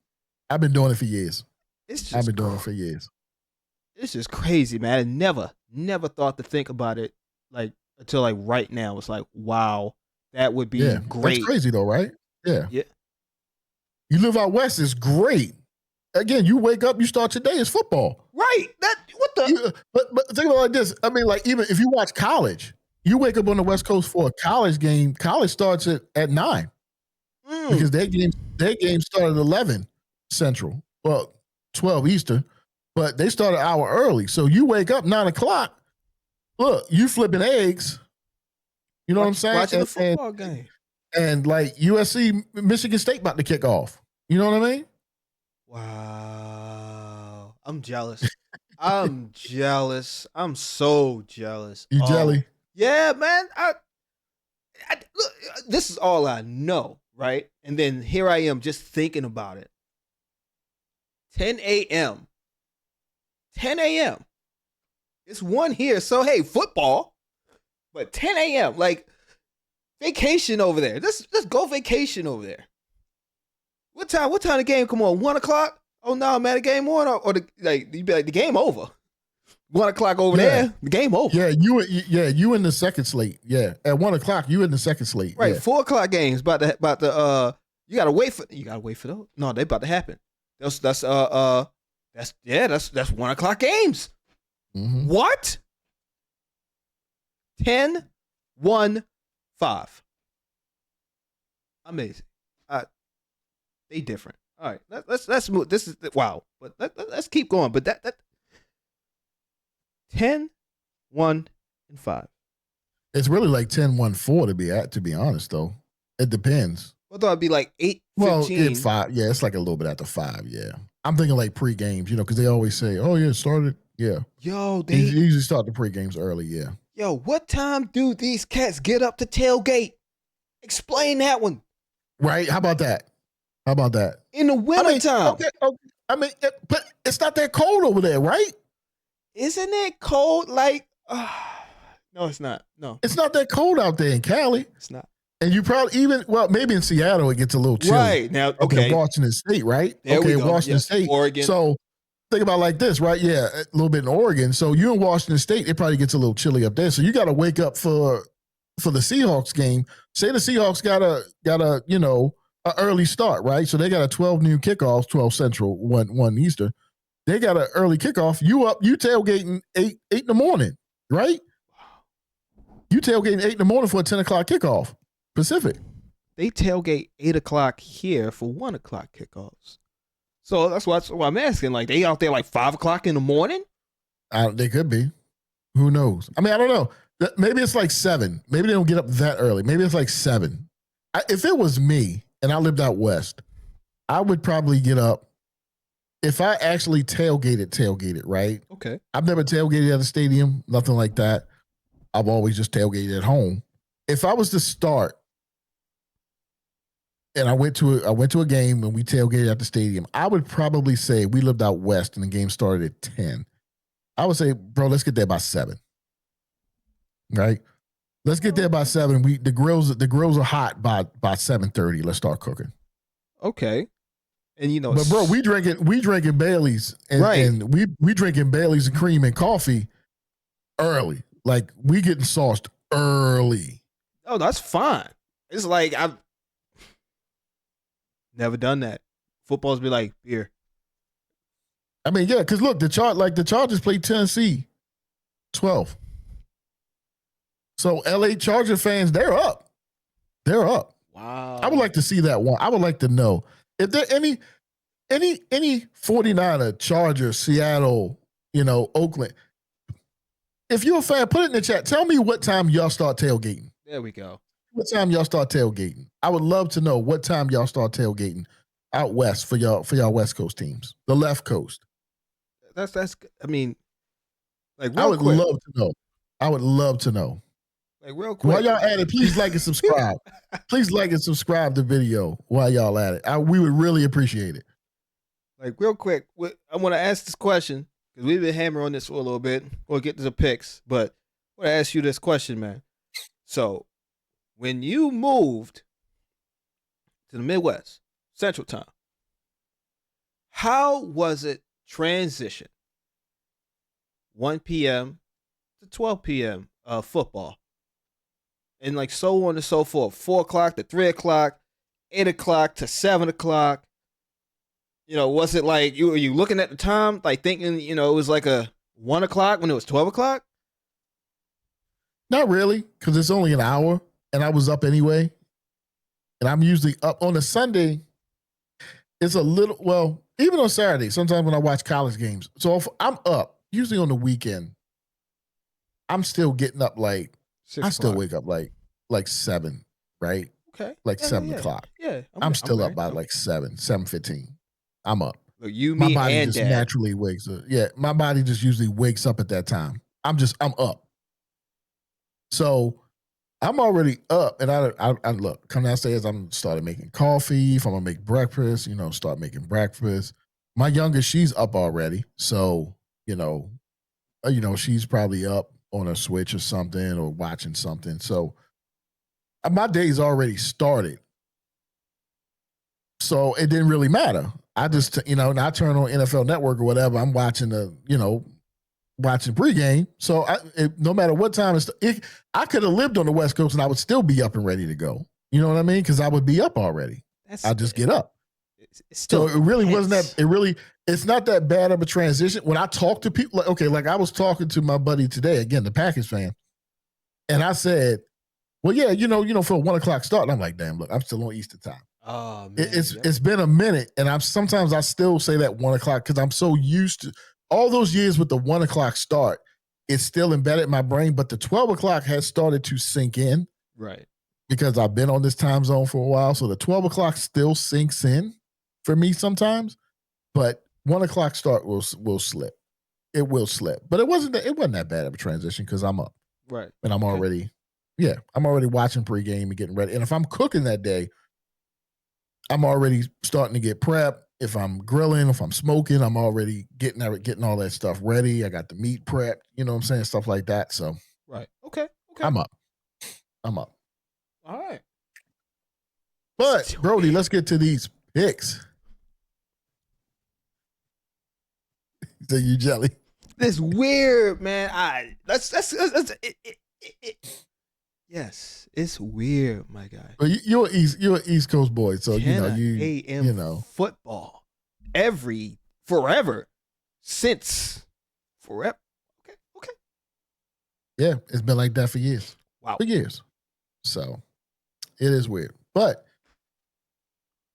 I've been doing it for years. I've been doing it for years. It's just crazy, man. I never thought to think about it like until like right now. It's like, wow, that would be great. That's crazy though, right? Yeah. Yeah. You live out west, it's great. Again, you wake up, you start your day, it's football. Right. But think about it like this. I mean, like even if you watch college, you wake up on the West Coast for a college game. College starts at 9 because their game started at 11 Central. Well, 12 Eastern, but they start an hour early. So you wake up 9 o'clock. Look, you flipping eggs. You know what I'm saying? Watching the football game. And like USC, Michigan State about to kick off. You know what I mean? Wow. I'm jealous. I'm jealous. I'm so jealous. You jelly? Yeah, man. Look, this is all I know, right? And then here I am just thinking about it. 10 a.m. 10 a.m. It's 1 here. So, hey, football. But 10 a.m. Like, vacation over there. Let's go vacation over there. What time the game come on? 1 o'clock? Oh, no, man, the game on? Or you be like, the game over. 1 o'clock over there, the game over. Yeah, you in the second slate. Yeah, at 1 o'clock, you in the second slate. Right, yeah. 4 o'clock games about the you gotta wait for those. No, they about to happen. That's 1 o'clock games. Mm-hmm. What? 10, 1, 5. Amazing. They different. All right, let's move. This is wow, but let's keep going. But that 10, 1, and 5. It's really like 10-1-4 to be honest, though. It depends. I thought it'd be like 8, 15. Well, it's 5. Yeah, it's like a little bit after 5. Yeah, I'm thinking like pre-games, because they always say, "Oh yeah, it started." Yeah, Yo, they usually start the pre-games early. Yeah. Yo, what time do these cats get up to tailgate? Explain that one. Right? How about that? In the wintertime. Okay. But it's not that cold over there, right? Isn't it cold? Like, no, it's not. No, it's not that cold out there in Cali. It's not. And you probably maybe in Seattle it gets a little chilly. Right now, okay. Washington State, right? There we go. Washington State, Oregon. So think about it like this, right? Yeah, a little bit in Oregon. So you in Washington State, it probably gets a little chilly up there. So you got to wake up for the Seahawks game. Say the Seahawks got a an early start, right? So they got a 12 noon kickoff, 12 Central, 1 Eastern. They got an early kickoff. You tailgating 8 in the morning, right? You tailgating 8 in the morning for a 10 o'clock kickoff, Pacific. They tailgate 8 o'clock here for 1 o'clock kickoffs. So that's what I'm asking. Like, they out there like 5 o'clock in the morning? They could be. Who knows? I mean, I don't know. Maybe it's like 7. Maybe they don't get up that early. Maybe it's like 7. If it was me and I lived out west, I would probably get up. If I actually tailgated, right? Okay. I've never tailgated at a stadium, nothing like that. I've always just tailgated at home. If I was to start and I went to a game and we tailgated at the stadium, I would probably say we lived out west and the game started at 10. I would say, bro, let's get there by 7. Right? Let's get there by 7. The grills are hot by 7:30. Let's start cooking. Okay. And but bro, we drinking Baileys and we drinking Baileys and cream and coffee early. Like we getting sauced early. Oh, that's fine. It's like I've never done that. Footballs be like beer. I mean, yeah, because look, the Chargers played Tennessee 12. So LA Charger fans, they're up. Wow. I would like to see that one. I would like to know if there any 49er, Charger, Seattle, Oakland. If you're a fan, put it in the chat. Tell me what time y'all start tailgating. There we go. What time y'all start tailgating? I would love to know what time y'all start tailgating out west for y'all West Coast teams, the left coast. That's. I mean, like I would love to know. Like real quick. While y'all at it, please like and subscribe. Please like and subscribe the video while y'all at it. We would really appreciate it. Like real quick, I want to ask this question because we've been hammering on this for a little bit. We'll get to the picks, but I want to ask you this question, man. So, when you moved to the Midwest, Central Time, how was it transition 1 p.m. to 12 p.m. Football? And like so on and so forth. 4 o'clock to 3 o'clock, 8 o'clock to 7 o'clock. Was it like were you looking at the time, like thinking, it was like a 1 o'clock when it was 12 o'clock? Not really, because it's only an hour and I was up anyway. And I'm usually up on a Sunday. It's a little, well, even on Saturday, sometimes when I watch college games. So if I'm up, usually on the weekend, I'm still getting up like, 6 I still o'clock. wake up like 7, right? Okay. Like 7 o'clock. Yeah. I'm still up by like 7:15. I'm up. Look, you, my me, body and just Dad. naturally wakes up. Yeah, my body just usually wakes up at that time. I'm up. So I'm already up, and I look, come downstairs. I'm started making coffee. If I'm gonna make breakfast, start making breakfast. My youngest, she's up already, so she's probably up on a Switch or something or watching something. So my day's already started. So it didn't really matter. I just, and I turn on NFL Network or whatever. I'm watching watching pregame. So no matter what time I could have lived on the West Coast and I would still be up and ready to go. You know what I mean? Because I would be up already. I just get up. So it really wasn't that. It's not that bad of a transition. When I talk to people, like I was talking to my buddy today, again, the Packers fan, and I said, "Well, yeah, for a 1 o'clock start." And I'm like, "Damn, look, I'm still on Eastern time." Oh man, It's been a minute, and sometimes I still say that 1 o'clock because I'm so used to all those years with the 1 o'clock start. It's still embedded in my brain, but the 12 o'clock has started to sink in. Right. Because I've been on this time zone for a while. So the 12 o'clock still sinks in for me sometimes, but 1 o'clock start will slip. It will slip. But it wasn't that bad of a transition because I'm up. Right. And I'm already watching pregame and getting ready. And if I'm cooking that day, I'm already starting to get prepped. If I'm grilling, if I'm smoking, I'm already getting all that stuff ready. I got the meat prepped, you know what I'm saying? Stuff like that. So Right. Okay. I'm up. All right. But Brody, let's get to these picks. So you jelly? It's weird, man. Yes, it's weird, my guy. But you're an East Coast boy, so you know football forever. Okay. Yeah, it's been like that for years. Wow. For years. So it is weird. But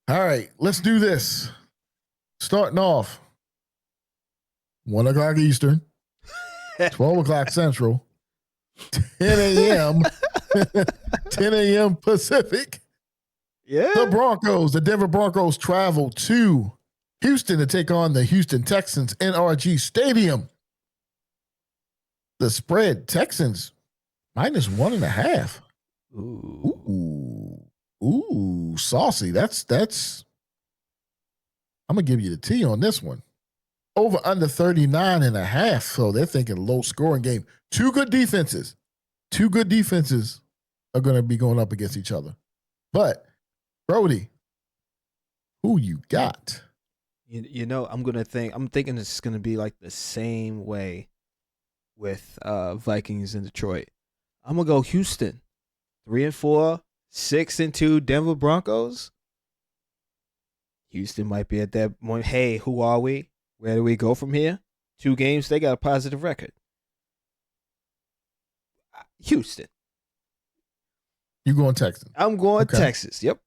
all right, let's do this. Starting off 1 o'clock Eastern, 12 o'clock Central, 10 a.m. 10 a.m. Pacific. Yeah. The Denver Broncos travel to Houston to take on the Houston Texans, NRG Stadium. The spread, Texans -1.5. Ooh, saucy. That's. I'm gonna give you the T on this one. Over under 39.5. So they're thinking low scoring game. Two good defenses are gonna be going up against each other. But Brody, who you got? I'm thinking it's gonna be like the same way with Vikings in Detroit. I'm gonna go Houston. 3-4, 6-2 Denver Broncos. Houston might be at that point. Hey, who are we? Where do we go from here? 2 games, they got a positive record. Houston. You going Texans? I'm going Texas. Yep.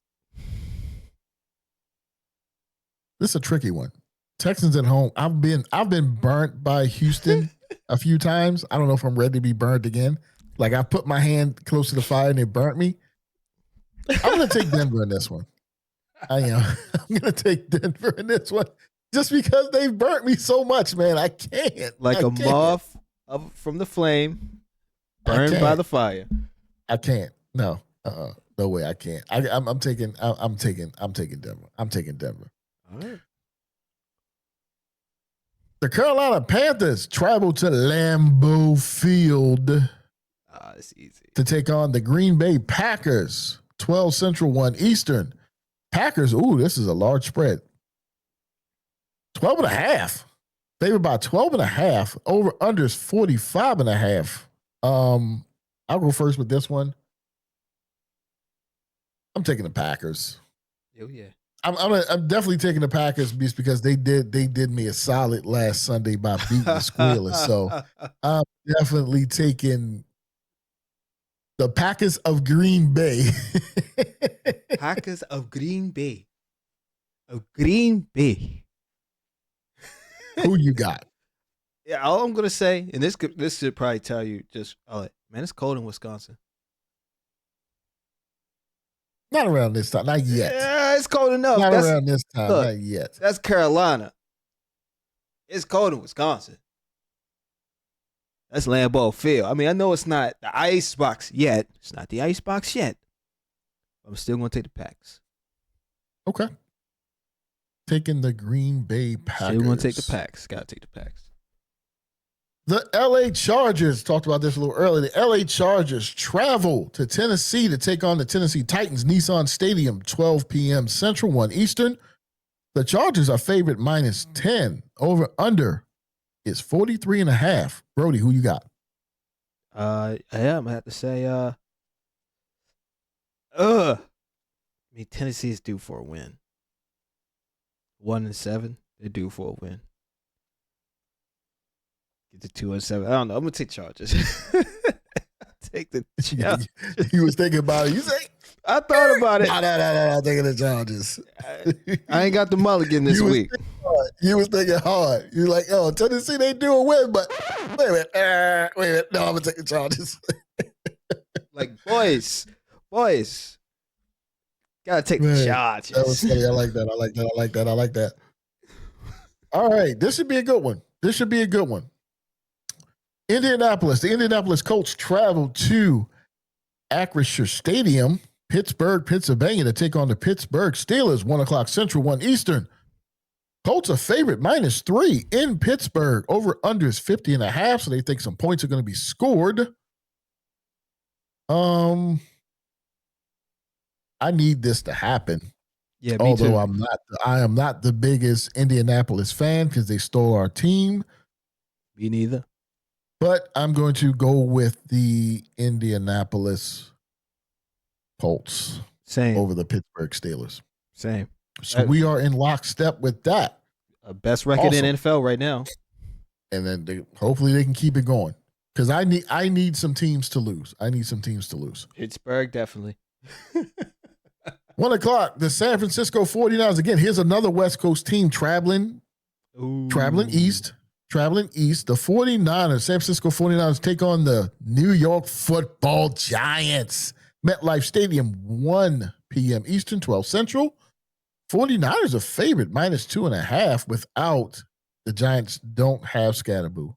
This is a tricky one. Texans at home. I've been burnt by Houston a few times. I don't know if I'm ready to be burnt again. Like I put my hand close to the fire and it burnt me. I'm going to take Denver in this one. I am. I'm going to take Denver in this one just because they've burnt me so much, man. I can't. Like a moth from the flame, burned by the fire. I can't. No. No way. I can't. I'm taking Denver. I'm taking Denver. All right. The Carolina Panthers travel to Lambeau Field. It's easy. To take on the Green Bay Packers. 12 Central, 1 Eastern. Packers, this is a large spread. 12.5. Favored by 12.5. Over unders 45.5. I'll go first with this one. I'm taking the Packers. Oh yeah. I'm definitely taking the Packers because they did me a solid last Sunday by beating the Squealers. So I'm definitely taking the Packers of Green Bay. Packers of Green Bay. Green Bay. Who you got? Yeah, all I'm gonna say, and this should probably tell you just, man, it's cold in Wisconsin. Not around this time. Not yet. Yeah, it's cold enough. Not around this time. Not yet. That's Carolina. It's cold in Wisconsin. That's Lambeau Field. I mean, I know it's not the ice box yet. It's not the ice box yet. I'm still going to take the Packs. Okay. Taking the Green Bay Packers. Still going to take the Packs. Got to take the Packs. The LA Chargers, talked about this a little earlier. The LA Chargers travel to Tennessee to take on the Tennessee Titans, Nissan Stadium, 12 p.m. Central, 1 Eastern. The Chargers are favored -10. Over under is 43.5. Brody, who you got? Yeah, I'm going to have to say, I mean, Tennessee's due for a win. 1-7, they're due for a win. Get to 2-7. I don't know. I'm gonna take Chargers. Take the Chargers. You was thinking about it. You say I thought about it. No, thinking the Chargers. I ain't got the mulligan this week. You was thinking hard. You're like, oh, Tennessee, they do a win, but wait a minute. No, I'm going to take the Chargers. Like, boys, gotta take the Chargers. That was funny. I like that. All right, this should be a good one. Indianapolis. The Indianapolis Colts traveled to Acrisure Stadium, Pittsburgh, Pennsylvania, to take on the Pittsburgh Steelers, 1 o'clock Central, 1 Eastern. Colts are favorite, -3 in Pittsburgh. Over under is 50.5, so they think some points are going to be scored. I need this to happen. Yeah, me too. Although I am not the biggest Indianapolis fan because they stole our team. Me neither. But I'm going to go with the Indianapolis Colts over the Pittsburgh Steelers. Same. So we are in lockstep with that. Best record in NFL right now. And then hopefully they can keep it going. Because I need some teams to lose. Pittsburgh, definitely. 1 o'clock, the San Francisco 49ers. Again, here's another West Coast team traveling east. The 49ers, San Francisco 49ers, take on the New York Football Giants. MetLife Stadium, 1 p.m. Eastern, 12 Central. 49ers are favorite, -2.5 without the Giants don't have Scatterboo.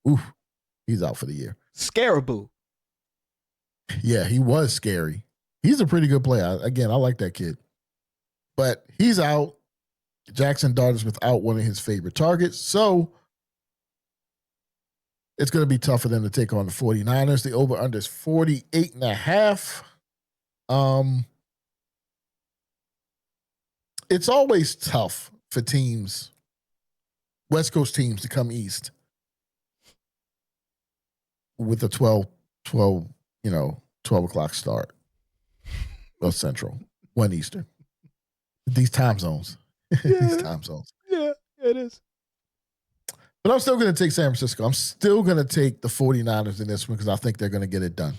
Oof, he's out for the year. Scaraboo. Yeah, he was scary. He's a pretty good player. Again, I like that kid. But he's out. Jackson Dart is without one of his favorite targets. So it's going to be tough for them to take on the 49ers. The over-under is 48.5. It's always tough for teams, West Coast teams, to come east with a 12 o'clock start. Well, Central, 1 Eastern. These time zones. Yeah, it is. But I'm still going to take San Francisco. I'm still going to take the 49ers in this one because I think they're going to get it done.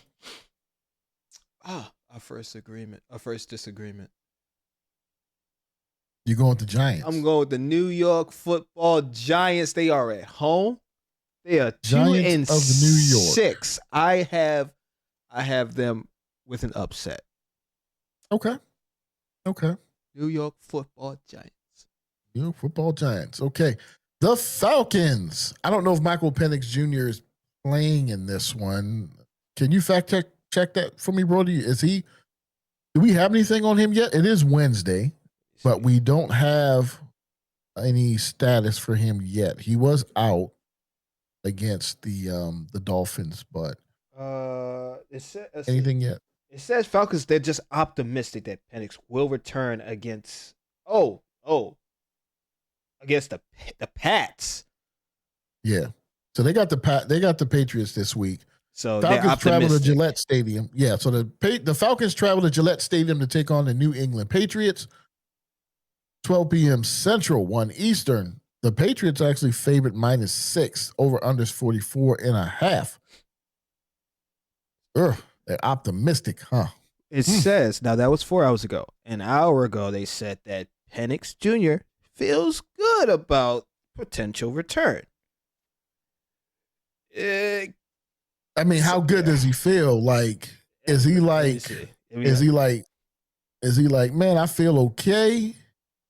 Our first disagreement. You're going with the Giants. I'm going with the New York Football Giants. They are at home. They are 2-6. Of the New York. I have them with an upset. Okay. New York Football Giants. Okay. The Falcons. I don't know if Michael Penix Jr. is playing in this one. Can you fact check that for me, Brody? Do we have anything on him yet? It is Wednesday, but we don't have any status for him yet. He was out against the Dolphins, but anything yet? It says Falcons, they're just optimistic that Penix will return against against the Pats. Yeah. So they got the Patriots this week. So Falcons travel to Gillette Stadium. Yeah, so the Falcons travel to Gillette Stadium to take on the New England Patriots. 12 p.m. Central, 1 Eastern. The Patriots are actually favorite -6. Over unders 44.5. They're optimistic, huh? It says, now that was 4 hours ago. An hour ago, they said that Penix Jr. feels good about potential return. How good does he feel? Like, is he like, man, I feel okay?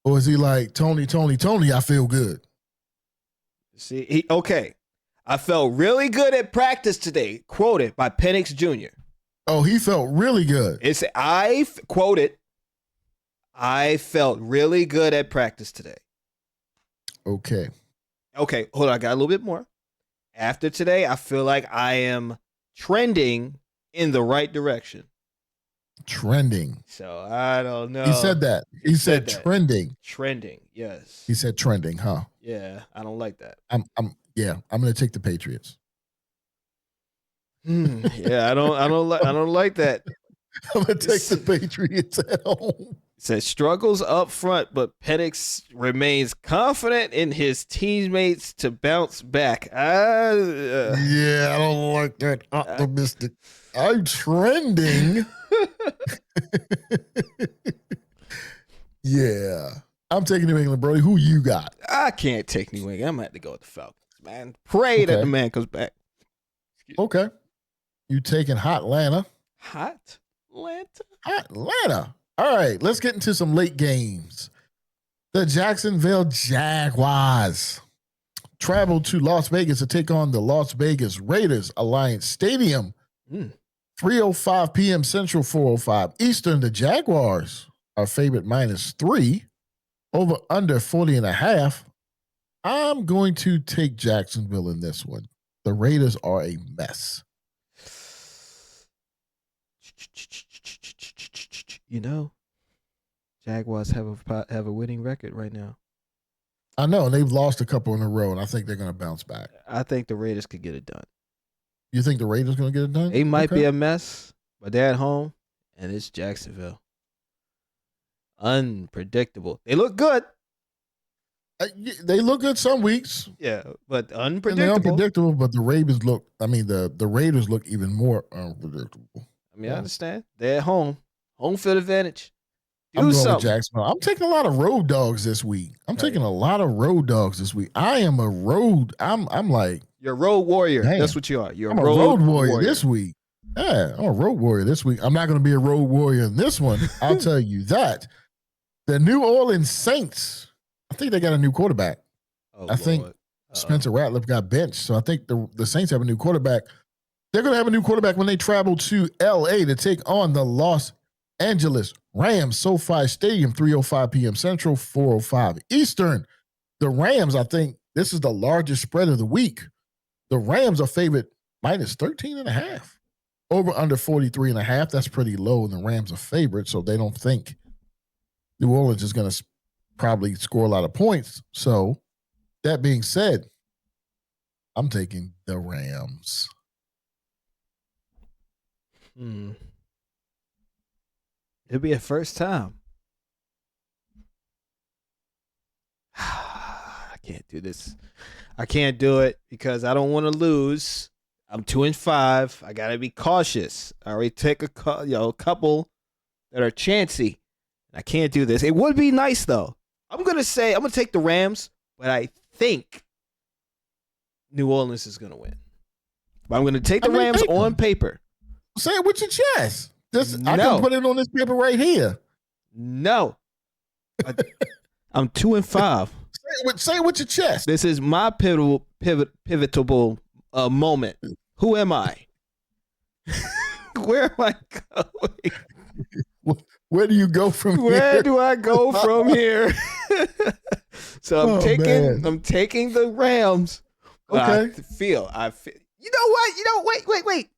Or is he like, Tony, I feel good? Okay. I felt really good at practice today. Quoted by Penix Jr. Oh, he felt really good. Quoted, I felt really good at practice today. Okay, hold on. I got a little bit more. After today, I feel like I am trending in the right direction. Trending. So I don't know. He said that. He said trending. Trending, yes. He said trending, huh? Yeah, I don't like that. I'm going to take the Patriots. Yeah, I don't like that. I'm going to take the Patriots at home. It says struggles up front, but Penix remains confident in his teammates to bounce back. Yeah, I don't like that. Optimistic. I'm trending. Yeah. I'm taking New England, Brody. Who you got? I can't take New England. I'm going to have to go with the Falcons, man. Pray that the man comes back. Okay. You taking Hot Atlanta? Hot Atlanta? Hot Atlanta. All right. Let's get into some late games. The Jacksonville Jaguars traveled to Las Vegas to take on the Las Vegas Raiders Alliance Stadium. 3:05 p.m. Central, 4:05 Eastern. The Jaguars are favorite -3. Over under 40.5. I'm going to take Jacksonville in this one. The Raiders are a mess. You know, Jaguars have a winning record right now. I know, and they've lost a couple in a row, and I think they're going to bounce back. I think the Raiders could get it done. You think the Raiders going to get it done? They might be a mess, but they're at home, and it's Jacksonville. Unpredictable. They look good. They look good some weeks. Yeah, but unpredictable. And they're unpredictable, but the Ravens look, the Raiders look even more unpredictable. I mean, I understand. They're at home. Home field advantage. I'm going with Jacksonville. I'm taking a lot of road dogs this week. I am a road. I'm like. You're a road warrior. Damn. That's what you are. You're a road warrior this week. Yeah, I'm a road warrior this week. I'm not going to be a road warrior in this one. I'll tell you that. The New Orleans Saints, I think they got a new quarterback. I think Spencer Rattler got benched. So I think the Saints have a new quarterback. They're going to have a new quarterback when they travel to L.A. to take on the Los Angeles Rams, SoFi Stadium, 3:05 p.m. Central, 4:05 Eastern. The Rams, I think this is the largest spread of the week. The Rams are favored -13.5. Over under 43.5. That's pretty low, and the Rams are favored, so they don't think New Orleans is going to probably score a lot of points. So that being said, I'm taking the Rams. It'll be a first time. I can't do this. I can't do it because I don't want to lose. I'm 2-5. I gotta be cautious. I already take a couple that are chancy. I can't do this. It would be nice though. I'm gonna take the Rams, but I think New Orleans is gonna win. But I'm gonna take the Rams on paper. Say it with your chest. I can put it on this paper right here. No. I'm 2-5. Say it with your chest. This is my pivotal moment. Who am I? Where am I going? Where do you go from here? Where do I go from here? So I'm taking the Rams. Okay. I feel. You know what? Wait.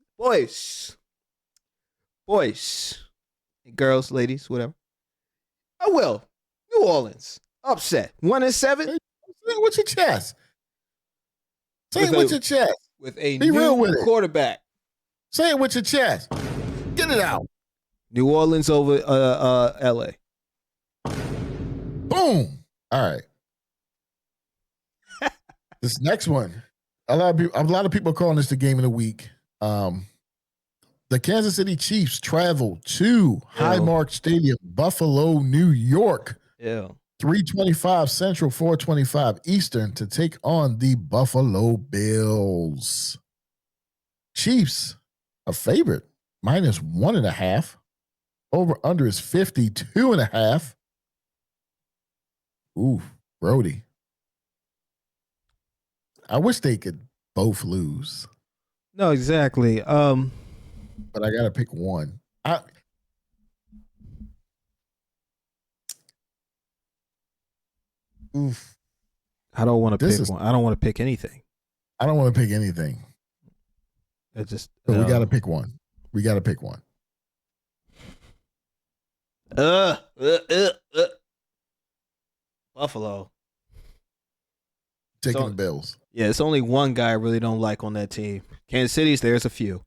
Boys, girls, ladies, whatever. I will. New Orleans upset 1-7. Say it with your chest. Say it with your chest. With a Be real with quarterback. Say it with your chest. Get it out. New Orleans over LA. Boom. All right. This next one. A lot of people are calling this the game of the week. The Kansas City Chiefs travel to Highmark Stadium, Buffalo, New York. 3:25 Central, 4:25 Eastern to take on the Buffalo Bills. Chiefs, a favorite, -1.5. Over under is 52.5. Ooh, Brody. I wish they could both lose. No, exactly. But I gotta pick one. I don't want to pick one. I don't want to pick anything. I don't want to pick anything. It's just. So we gotta pick one. Buffalo. Taking the Bills. Yeah, it's only one guy I really don't like on that team. Kansas City's, there's a few.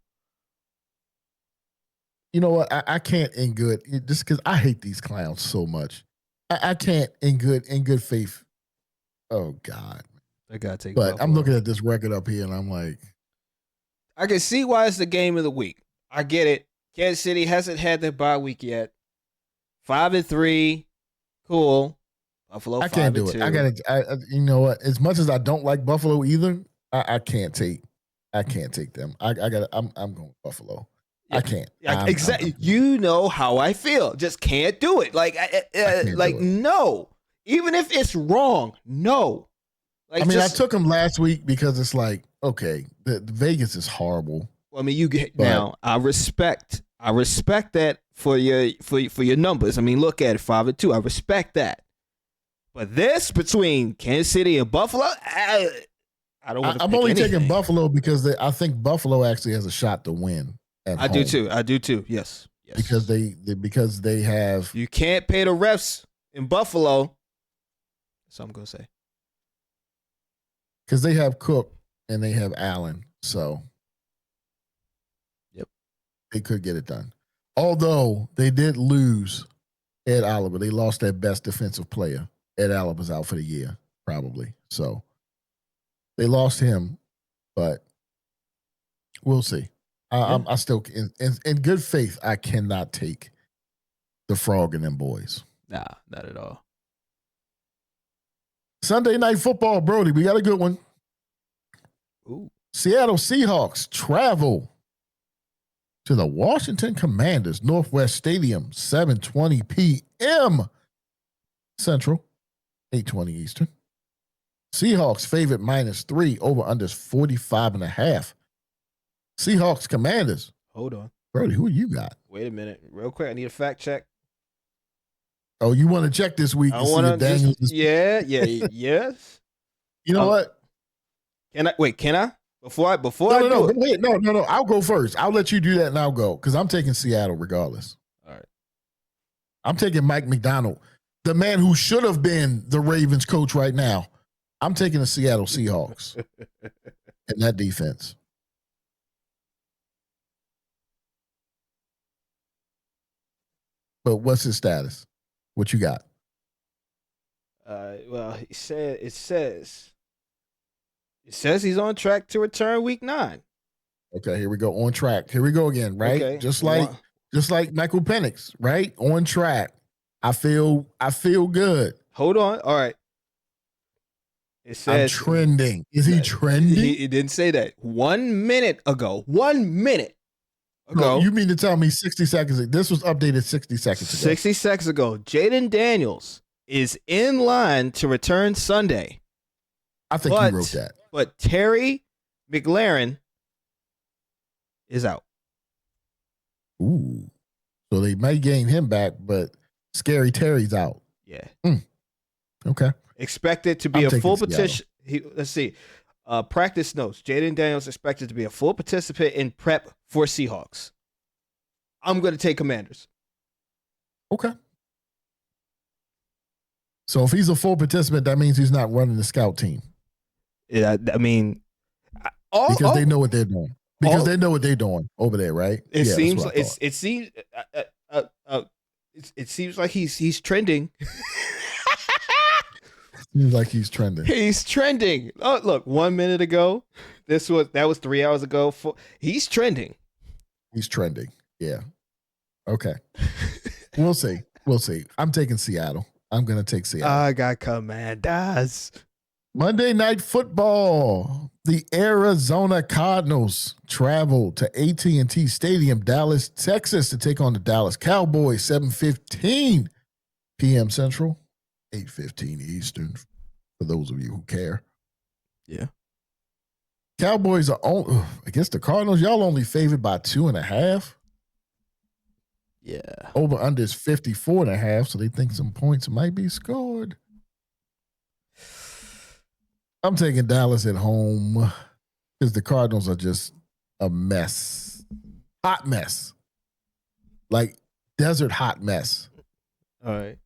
You know what? I can't in good, just because I hate these clowns so much. I can't in good faith. Oh God. I gotta take But Buffalo. I'm looking at this record up here and I'm like, I can see why it's the game of the week. I get it. Kansas City hasn't had their bye week yet. 5-3, cool. Buffalo. I can't do 5-2. it. I gotta. You know what? As much as I don't like Buffalo either, I can't take. I can't take them. I gotta. I'm going Buffalo. Yeah. I can't. Exactly. You know how I feel. Just can't do it. Like, no. Even if it's wrong, no. Like, I took them last week because it's like, okay, the Vegas is horrible. I mean, now. I respect that for your numbers. I mean, look at it, 5-2. I respect that. But this between Kansas City and Buffalo, I don't want to. I'm only taking Buffalo because I think Buffalo actually has a shot to win. I do too. Yes. Because they have. You can't pay the refs in Buffalo. That's what I'm gonna say. Because they have Cook and they have Allen, so. Yep. They could get it done. Although they did lose Ed Oliver, they lost their best defensive player. Ed Oliver's out for the year, probably. So they lost him, but we'll see. I still, in good faith, I cannot take the Frog and them boys. Nah, not at all. Sunday Night Football, Brody. We got a good one. Ooh. Seattle Seahawks travel to the Washington Commanders, Northwest Stadium, 7:20 p.m. Central, 8:20 Eastern. Seahawks favorite -3, over unders 45.5. Seahawks Commanders. Hold on. Brody, who you got? Wait a minute. Real quick, I need a fact check. Oh, you want to check this week? I want to yes. You know what? Can I? Before No. I'll go first. I'll let you do that and I'll go because I'm taking Seattle regardless. All right. I'm taking Mike McDonald, the man who should have been the Ravens coach right now. I'm taking the Seattle Seahawks and that defense. But what's his status? What you got? Well, it says he's on track to return week 9. Okay, here we go. On track. Here we go again, right? Okay. Just like Michael Penix, right? On track. I feel good. Hold on. All right. It says I'm trending. Is he trending? He didn't say that. 1 minute ago. 1 minute ago. No, you mean to tell me 60 seconds ago? This was updated 60 seconds ago. 60 seconds ago. Jaden Daniels is in line to return Sunday. I think you wrote that. But Terry McLaurin is out. Ooh. So they may gain him back, but Scary Terry's out. Yeah. Okay. Expected to be a full participant. Let's see. Practice notes. Jaden Daniels expected to be a full participant in prep for Seahawks. I'm going to take Commanders. Okay. So if he's a full participant, that means he's not running the scout team. Yeah, I mean, because they know what they're doing. Because they know what they're doing over there, right? It seems like it seems like he's trending. Seems like he's trending. He's trending. Oh, look, 1 minute ago, that was 3 hours ago. He's trending. He's trending. Yeah. Okay. We'll see. I'm taking Seattle. I'm going to take Seattle. I got Commanders. Monday Night Football. The Arizona Cardinals travel to AT&T Stadium, Dallas, Texas, to take on the Dallas Cowboys. 7:15 p.m. Central, 8:15 Eastern. For those of you who care. Yeah. Cowboys are against the Cardinals. Y'all only favored by 2.5. Yeah. Over under is 54.5, so they think some points might be scored. I'm taking Dallas at home because the Cardinals are just a mess. Hot mess. Like desert hot mess. All right.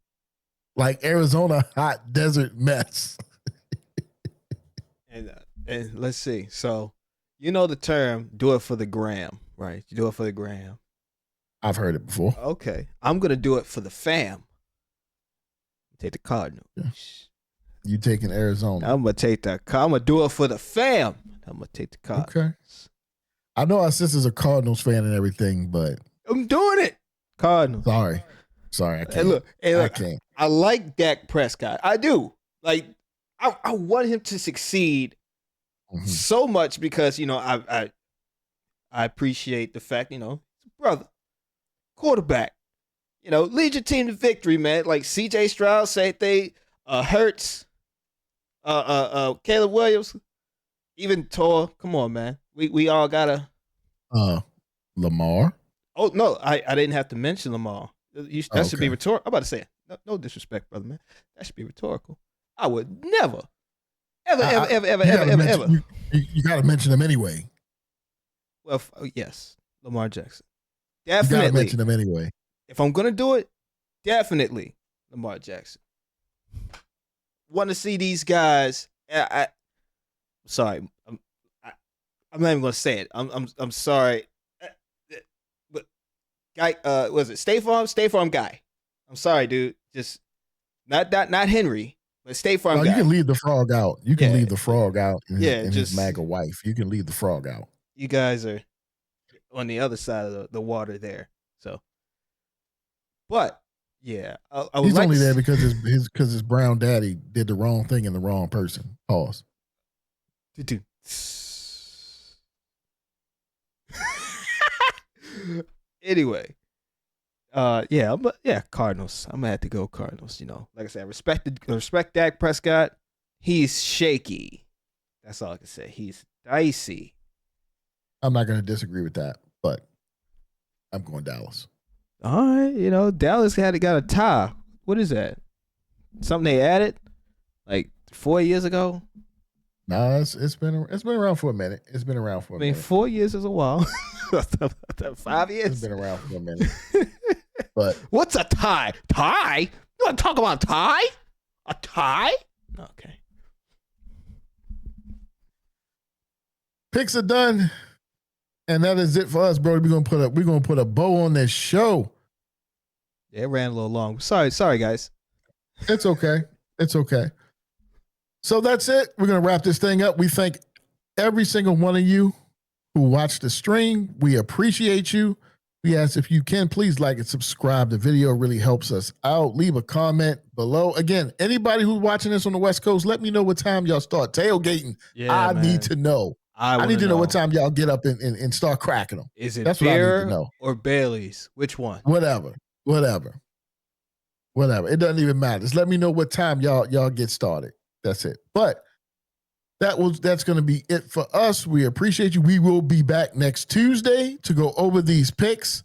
Like Arizona hot desert mess. And let's see. So, you know the term, do it for the gram, right? You do it for the gram. I've heard it before. Okay. I'm going to do it for the fam. Take the Cardinals. Yeah. You taking Arizona? I'm going to do it for the fam. I'm going to take the Cardinals. Okay. I know our sister's a Cardinals fan and everything, but I'm doing it. Cardinals. Sorry, I can't. Hey, look, I can't. I like Dak Prescott. I do. Like, I want him to succeed so much because I appreciate the fact brother, quarterback, lead your team to victory, man. Like C.J. Stroud, say they Hurts, Caleb Williams, even Tor. Come on, man. We all gotta. Lamar. Oh no, I didn't have to mention Lamar. That should be rhetorical. I'm about to say it. No disrespect, brother, man. That should be rhetorical. I would never, ever. You got to mention him anyway. Well, yes, Lamar Jackson. Definitely. You got to mention him anyway. If I'm gonna do it, definitely Lamar Jackson. Want to see these guys? Sorry, I'm not even gonna say it. I'm sorry, but guy, was it State Farm? State Farm guy. I'm sorry, dude. Just not Henry, but State Farm guy. You can leave the frog out. You can leave the frog out. And his MAGA wife. You can leave the frog out. You guys are on the other side of the water there. So, but yeah, he's only there because his brown daddy did the wrong thing in the wrong person. Pause. Anyway, Cardinals. I'm gonna have to go Cardinals. Like I said, respect Dak Prescott. He's shaky. That's all I can say. He's dicey. I'm not gonna disagree with that, but I'm going Dallas. All right, Dallas got a tie. What is that? Something they added like 4 years ago? Nah, it's been around for a minute. It's been around for a minute. 4 years is a while. 5 years. It's been around for a minute. But what's a tie? Tie? You want to talk about a tie? A tie? Okay. Picks are done. And that is it for us, bro. We're gonna put a bow on this show. Yeah, it ran a little long. Sorry, guys. It's okay. So that's it. We're gonna wrap this thing up. We thank every single one of you who watched the stream. We appreciate you. We ask if you can please like and subscribe. The video really helps us out. Leave a comment below. Again, anybody who's watching this on the West Coast, let me know what time y'all start tailgating. Yeah, I need to know. I need to know what time y'all get up and start cracking them. Is it That's beer what I need to know. or Bailey's? Which one? Whatever. It doesn't even matter. Just let me know what time y'all get started. That's it. But that's going to be it for us. We appreciate you. We will be back next Tuesday to go over these picks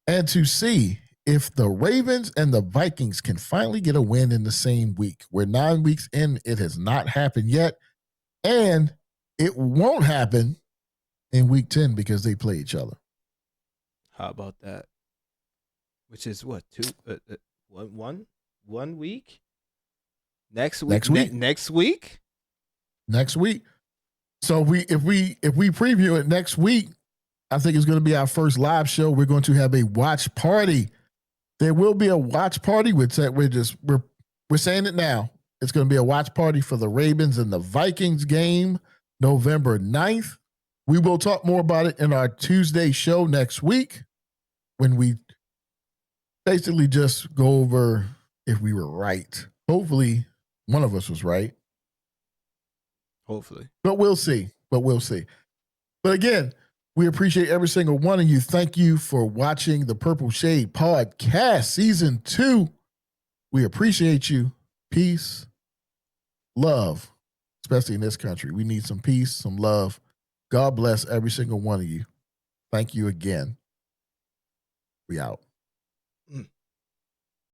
and to see if the Ravens and the Vikings can finally get a win in the same week. We're 9 weeks in. It has not happened yet. And it won't happen in week 10 because they play each other. How about that? Which is what, 1 week? Next week. Next week. So if we preview it next week, I think it's going to be our first live show. We're going to have a watch party. There will be a watch party. We're saying it now. It's going to be a watch party for the Ravens and the Vikings game, November 9th. We will talk more about it in our Tuesday show next week when we basically just go over if we were right. Hopefully, one of us was right. Hopefully. But we'll see. But again, we appreciate every single one of you. Thank you for watching the Purple Shade Podcast Season 2. We appreciate you. Peace, love, especially in this country. We need some peace, some love. God bless every single one of you. Thank you again. We out.